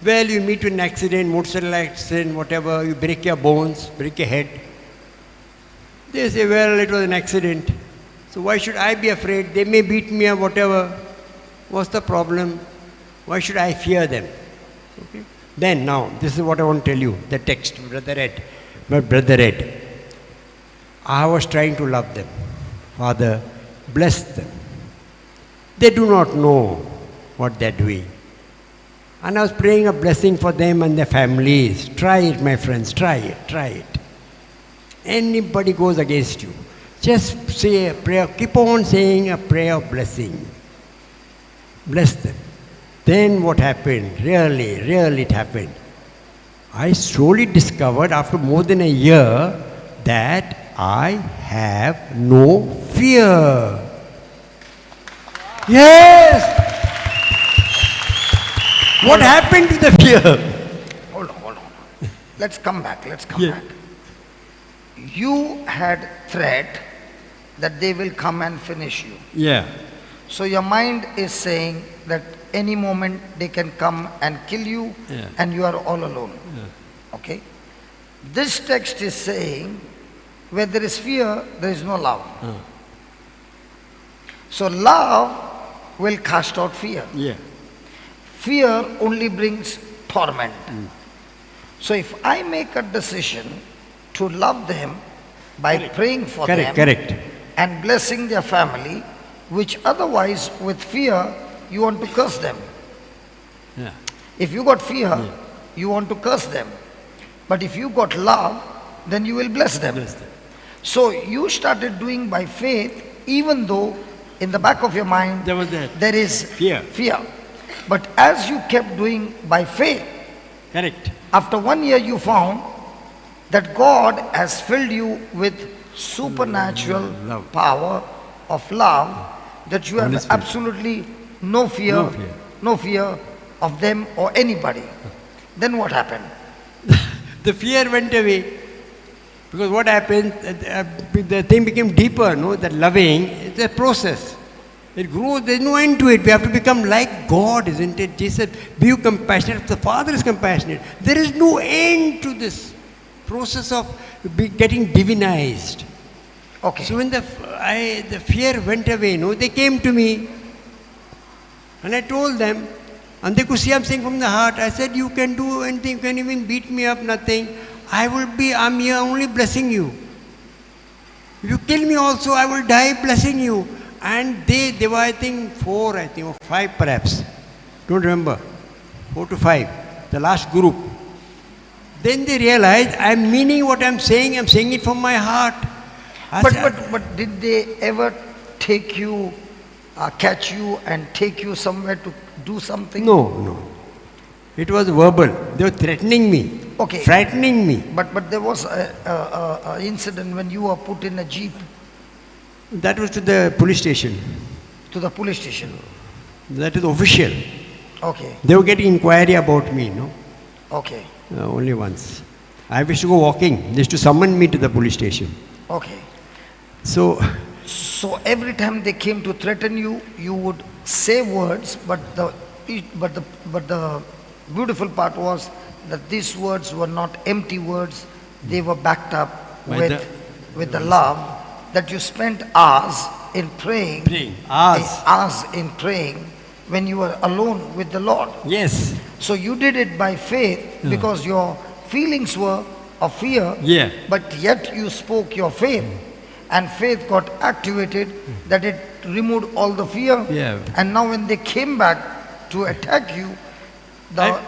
well, you meet with an accident, motorcycle accident, whatever, you break your bones, break your head. They say, well, it was an accident. So why should I be afraid? They may beat me or whatever. What's the problem? Why should I fear them? Okay. Then now, this is what I want to tell you, the text, Brother Ed. But Brother Ed, I was trying to love them. Father, bless them. They do not know what they're doing. And I was praying a blessing for them and their families. Try it, my friends, try it, try it. Anybody goes against you, just say a prayer, keep on saying a prayer of blessing. Bless them. Then what happened? Really it happened. I slowly discovered after more than a year that I have no fear. Yes! What happened to the fear? Hold on. Let's come back. You had threat that they will come and finish you. Yeah. So your mind is saying that any moment they can come and kill you, Yeah. and you are all alone. Yeah. Okay? This text is saying where there is fear, there is no love. So love will cast out fear. Yeah. Fear only brings torment. So if I make a decision to love them by praying for them Correct. and blessing their family, which otherwise with fear you want to curse them. Yeah. If you got fear, you want to curse them. But if you got love, then you will bless them. Bless them. So you started doing by faith, even though in the back of your mind There was that. there is Fear. But as you kept doing by faith, Correct. after 1 year you found that God has filled you with supernatural Love. power of love, that you have Holy Spirit. absolutely no fear, No fear. of them or anybody. Then what happened? The fear went away. Because what happened, the thing became deeper, no? That loving, it's a process. It grows, there's no end to it. We have to become like God, isn't it? Jesus said, be you compassionate, the Father is compassionate. There is no end to this process of getting divinized. Okay. So when the fear went away, no, they came to me. And I told them, and they could see I'm saying from the heart. I said, you can do anything, you can even beat me up, nothing. I'm here only blessing you. If you kill me also, I will die blessing you. And they were, I think, 4, or 5 perhaps. Don't remember. 4 to 5. The last group. Then they realized, I'm meaning what I'm saying it from my heart. But did they ever take you, catch you and take you somewhere to do something? No. It was verbal. They were threatening me, Okay. frightening me. But there was a incident when you were put in a jeep That was to the police station. to the police station. That is official. Okay, They were getting inquiry about me, no? okay, Only once. I wish to go walking. They used to summon me to the police station. okay. So, So every time they came to threaten you, you would say words, but the beautiful part was that these words were not empty words. They were backed up By with the love that you spent hours in praying. Hours in praying when you were alone with the Lord. yes. So you did it by faith because your feelings were of fear, Yeah. but yet you spoke your faith, and faith got activated that it removed all the fear. Yeah. And now when they came back to attack you, I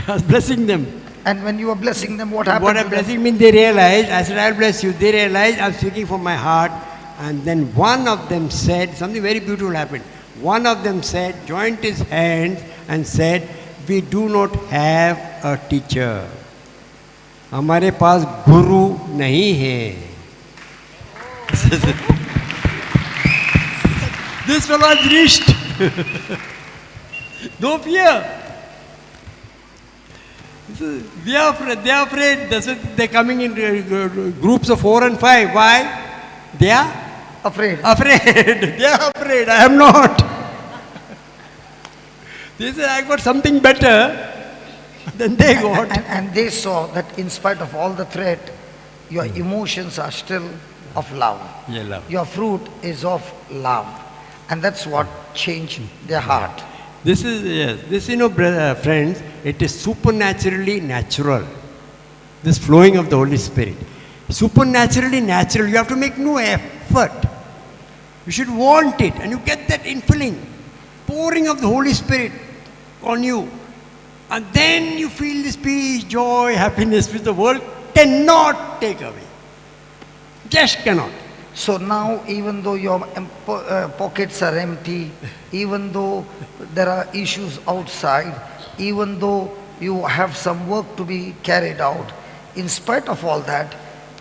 was blessing them. and when you were blessing them, what happened? What to I'm them? blessing means they realized, I said, I'll bless you. They realized I'm speaking from my heart. And then one of them said, something very beautiful happened. One of them said, joined his hands and said, we do not have a teacher. हमारे पास गुरु नहीं है. This fellow has reached. No fear. They are afraid. That's why they're coming in groups of 4 and 5. Why? They are Afraid. afraid. They are afraid. I am not. They say, I got something better than they got. And they saw that in spite of all the threat, your emotions are still of love. Yeah, love. Your fruit is of love. And that's what changed their heart. This is, yes, this, friends, it is supernaturally natural. This flowing of the Holy Spirit. Supernaturally natural. You have to make no effort. You should want it, and you get that infilling, pouring of the Holy Spirit on you. And then you feel this peace, joy, happiness which the world cannot take away. Just cannot. So now, even though your pockets are empty, even though there are issues outside, even though you have some work to be carried out, in spite of all that,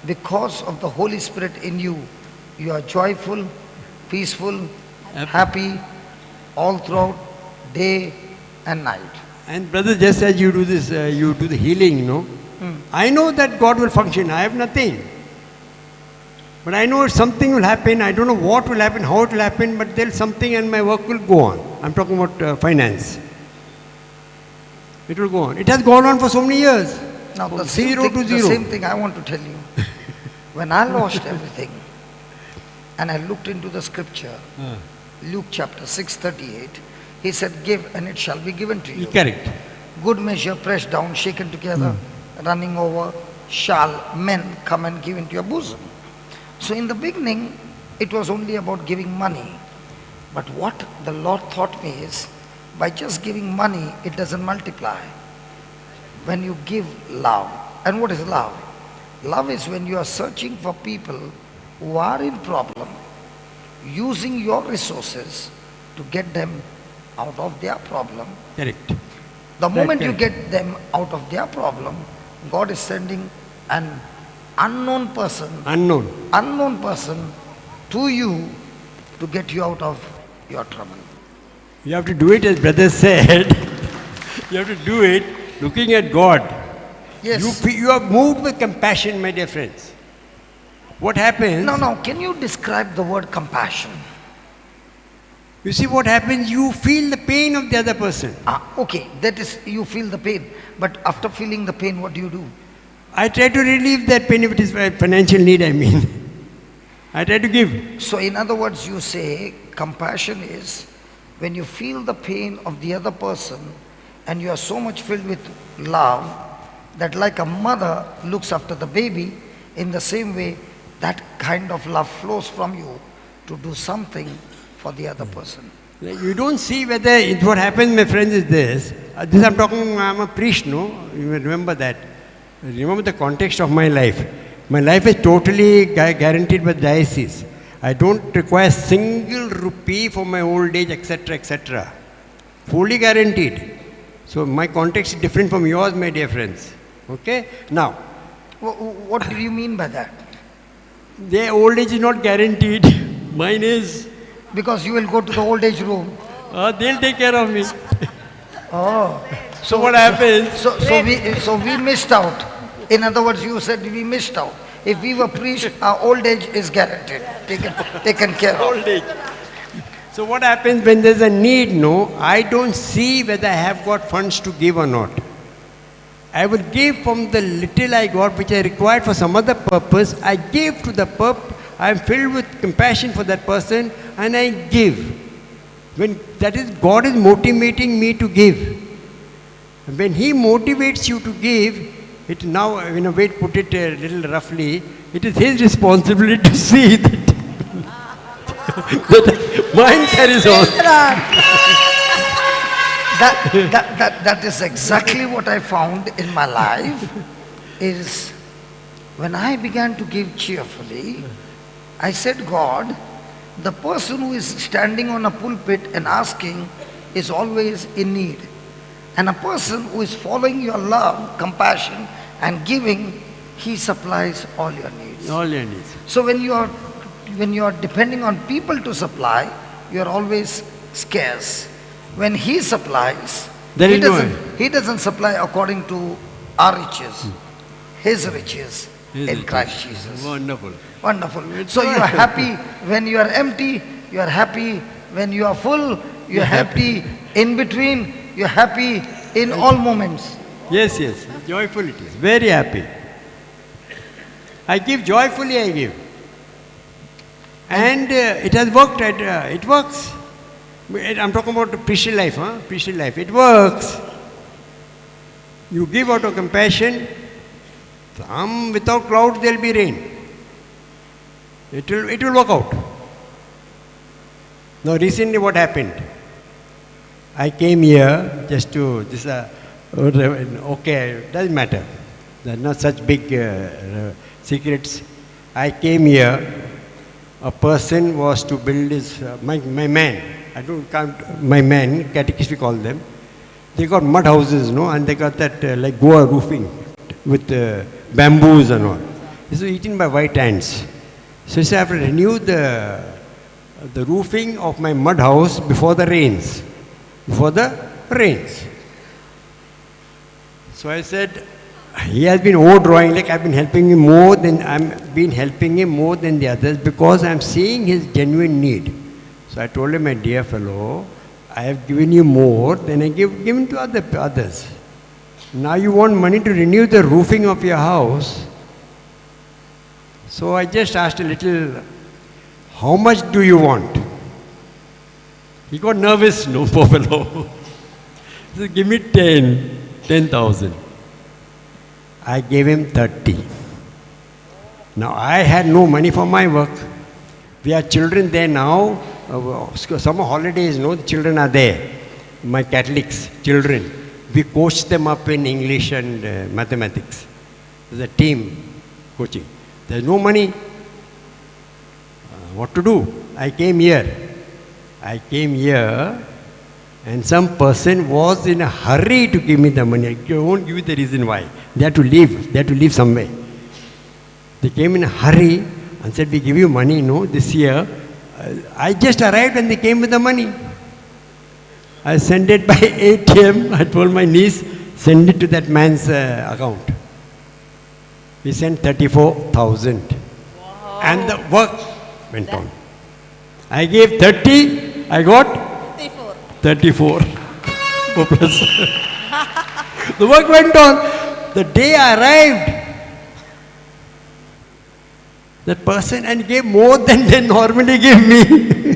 because of the Holy Spirit in you, you are joyful, peaceful, happy, all throughout day and night. And brother, just as you do this, you do the healing, I know that God will function. I have nothing. But I know something will happen. I don't know what will happen, how it will happen, but there's something and my work will go on. I'm talking about finance. It will go on. It has gone on for so many years. Now From the same, zero thing, to the zero. same thing I want to tell you. When I lost everything and I looked into the scripture, Luke chapter 6:38, he said, give and it shall be given to you. Correct. Good measure, pressed down, shaken together, running over, shall men come and give into your bosom. So in the beginning, it was only about giving money. But what the Lord taught me is, by just giving money, it doesn't multiply. When you give love. And what is love? Love is when you are searching for people who are in problem, using your resources to get them out of their problem. Correct. The moment you correct. get them out of their problem, God is sending an unknown person to you to get you out of your trouble. You have to do it as brother said. You have to do it looking at God. Yes. You are moved with compassion, my dear friends. What happens? Now, can you describe the word compassion? You see what happens? You feel the pain of the other person. Okay, that is, you feel the pain. But after feeling the pain, what do? I try to relieve that pain if it is a financial need, I mean. I try to give. So in other words, you say compassion is when you feel the pain of the other person and you are so much filled with love that like a mother looks after the baby, in the same way, that kind of love flows from you to do something for the other person. You don't see whether what happens, my friends, is this. This I'm talking, I'm a priest, no? You may remember that. Remember the context of my life. My life is totally guaranteed by the diocese. I don't require single rupee for my old age, etc., etc. Fully guaranteed. So my context is different from yours, my dear friends. Okay? Now, What do you mean by that? their old age is not guaranteed. Mine is. Because you will go to the old age room. They'll take care of me. Oh. So what happens? So we missed out. In other words, you said we missed out. If we were preached, our old age is guaranteed, taken care of. Old age. So what happens when there's a need? No, I don't see whether I have got funds to give or not. I will give from the little I got, which I required for some other purpose. I give to the I am filled with compassion for that person, and I give. When that is, God is motivating me to give. When He motivates you to give, it now, in a way, to put it a little roughly, it is His responsibility to see that, that mine carries on. That is exactly what I found in my life, is when I began to give cheerfully, I said, God, the person who is standing on a pulpit and asking is always in need. And a person who is following your love, compassion and giving, he supplies all your needs. All your needs. So when you are depending on people to supply, you are always scarce. When He supplies, He doesn't supply according to our riches, His riches in Christ Jesus. Wonderful. Wonderful. So you are happy when you are empty, you are happy when you are full, you are happy in between, you are happy in all moments. Yes, yes. Joyful it is. Very happy. I give joyfully, I give. And it has worked. It works. I'm talking about the priestly life, Priestly life. It works. You give out of compassion. Without cloud, there will be rain. It will work out. Now, recently, what happened? I came here just to okay, doesn't matter. There are not such big secrets. I came here. A person was to build his my man. My man, catechists we call them. They got mud houses, and they got that like Goa roofing with bamboos and all. This was eaten by white ants. So he said, I have to renew the roofing of my mud house before the rains. Before the rains. So I said, he has been overdrawing, like I've been helping him more than the others, because I'm seeing his genuine need. So I told him, my dear fellow, I have given you more than I given to others. Now you want money to renew the roofing of your house. So I just asked a little, how much do you want? He got nervous, poor fellow. He said, give me 10,000. I gave him 30. Now I had no money for my work. We have children there now. Summer holidays, the children are there. My Catholics, children. We coach them up in English and mathematics. There's a team coaching. There's no money. What to do? I came here and some person was in a hurry to give me the money. I won't give you the reason why. They had to leave. They had to leave somewhere. They came in a hurry and said, we give you money, this year. I just arrived and they came with the money. I sent it by ATM. I told my niece, send it to that man's account. We sent 34,000. Wow. And the work went on. I gave 30, I got 34. The work went on. The day I arrived, that person and gave more than they normally give me.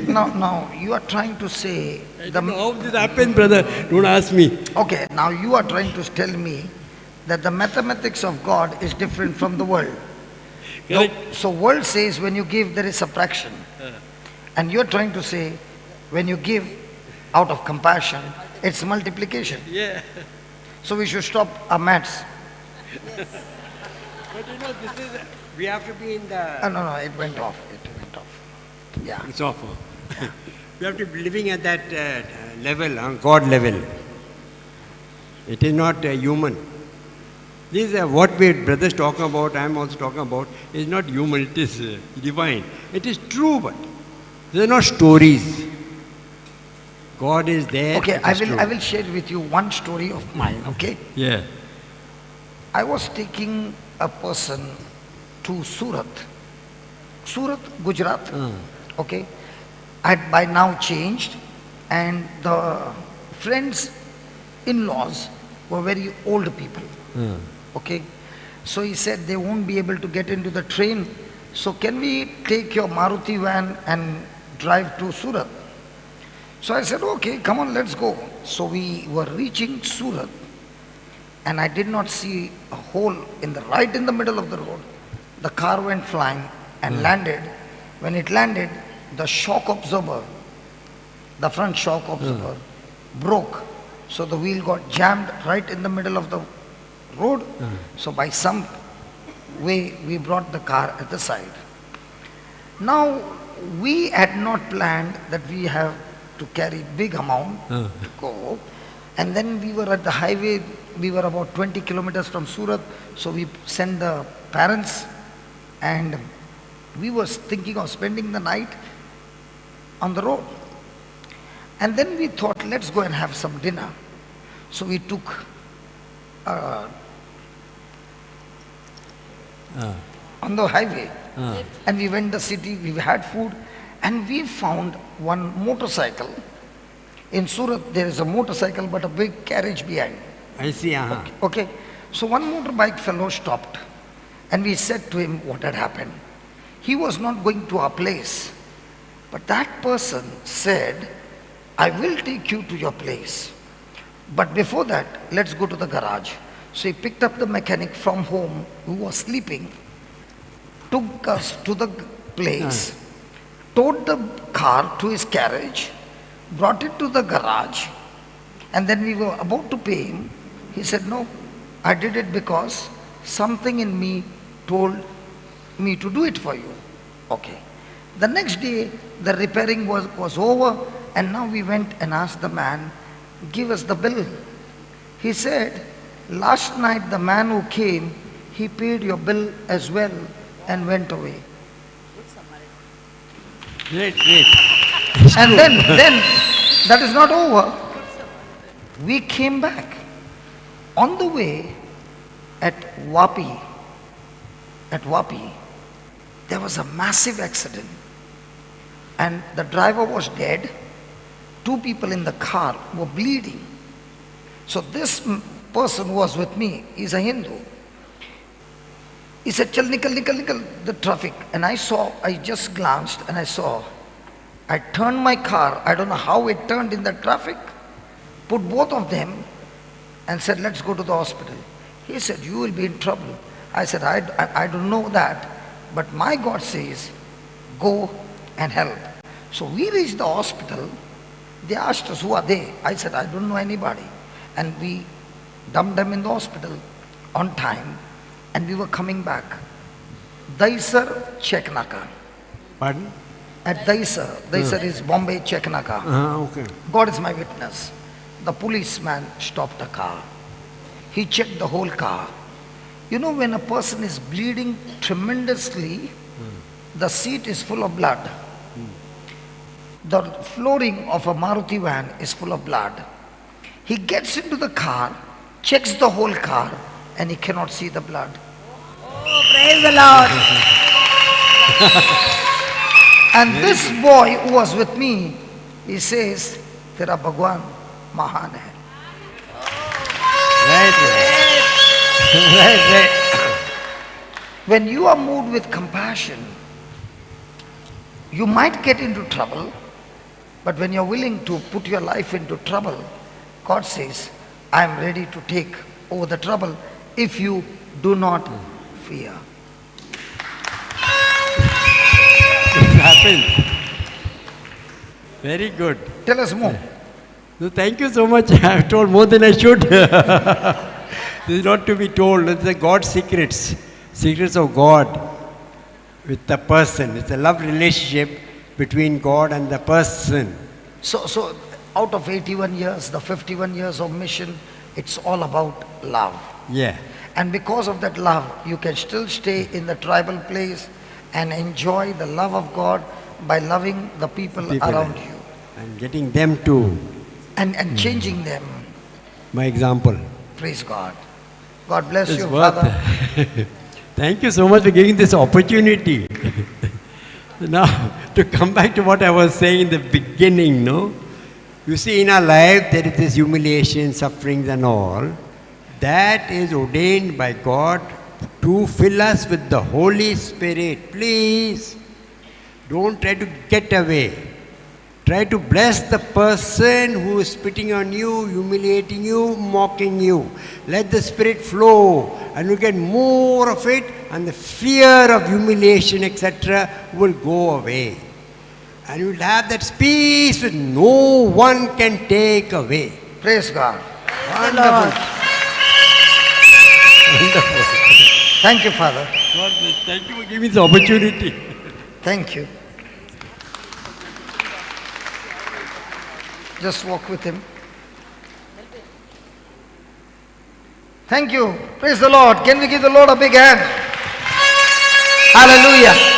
Now, you are trying to say... I don't know how this happened, brother. Don't ask me. Okay, now you are trying to tell me that the mathematics of God is different from the world. So world says when you give, there is subtraction. And you're trying to say, when you give out of compassion, it's multiplication. Yeah. So we should stop our maths. Yes. But this is... We have to be in the... No, it went off. Yeah. It's off. We have to be living at that level, God level. It is not human. This is what we brothers talking about, I am also talking about, is not human, it is divine. It is true, but they are not stories. God is there. Okay, it I is true. will share with you one story of mine, okay? Yeah. I was taking a person to Surat, Gujarat, okay? I had by now changed, and the friends, in-laws were very old people, okay? So he said they won't be able to get into the train, so can we take your Maruti van and drive to Surat? So I said, okay, come on, let's go. So we were reaching Surat, and I did not see a hole right in the middle of the road. The car went flying and landed. When it landed, the shock absorber, the front shock absorber, broke. So the wheel got jammed right in the middle of the road. So by some way, we brought the car at the side. Now, we had not planned that we have to carry big amount to go. And then we were at the highway, we were about 20 kilometers from Surat, so we sent the parents, and we were thinking of spending the night on the road. And then we thought, let's go and have some dinner. So we took on the highway, and we went the city, we had food, and we found one motorcycle. In Surat, there is a motorcycle, but a big carriage behind. I see, Okay. So one motorbike fellow stopped, and we said to him what had happened. He was not going to our place, but that person said, I will take you to your place. But before that, let's go to the garage. So he picked up the mechanic from home who was sleeping, took us to the place, towed the car to his carriage, brought it to the garage, and then we were about to pay him. He said, no, I did it because something in me told me to do it for you. Okay. The next day, the repairing was over, and now we went and asked the man, give us the bill. He said, last night the man who came, he paid your bill as well and went away. Great. And then that is not over. We came back. On the way at Vapi, there was a massive accident, and the driver was dead. 2 people in the car were bleeding. So this person who was with me is a Hindu. He said, chal nikal, the traffic. And I just glanced and I saw. I turned my car, I don't know how it turned in the traffic, put both of them and said, let's go to the hospital. He said, you will be in trouble. I said, I don't know that, but my God says, go and help. So we reached the hospital. They asked us, who are they? I said, I don't know anybody. And we dumped them in the hospital on time, and we were coming back. Daisar Cheknaka. Pardon? At Daisar is Bombay Cheknaka. Okay. God is my witness. The policeman stopped the car. He checked the whole car. You know, when a person is bleeding tremendously, the seat is full of blood. The flooring of a Maruti van is full of blood. He gets into the car, checks the whole car, and he cannot see the blood. Oh, praise the Lord. And this boy who was with me, he says, Tera Bhagwan Mahan hai. Right. When you are moved with compassion, you might get into trouble, but when you're willing to put your life into trouble, God says, I am ready to take over the trouble if you do not fear. It happened. Very good. Tell us more. So thank you so much. I have told more than I should. This is not to be told. It's the God's secrets. Secrets of God with the person. It's a love relationship between God and the person. So out of 81 years, the 51 years of mission It's all about love. Yeah. And because of that love, you can still stay in the tribal place and enjoy the love of God by loving the people around you And getting them to and changing them. my example. Praise God. God bless It's you, worth. Father. Thank you so much for giving this opportunity. Now, to come back to what I was saying in the beginning, no? You see, in our life, there is this humiliation, sufferings and all. That is ordained by God to fill us with the Holy Spirit. Please, don't try to get away. Try to bless the person who is spitting on you, humiliating you, mocking you. Let the Spirit flow and you get more of it, and the fear of humiliation, etc., will go away. And you will have that peace which no one can take away. Praise God. Wonderful. Thank you, Father. God bless. Thank you for giving this opportunity. Thank you. Just walk with him. Thank you. Praise the Lord. Can we give the Lord a big hand? Hallelujah.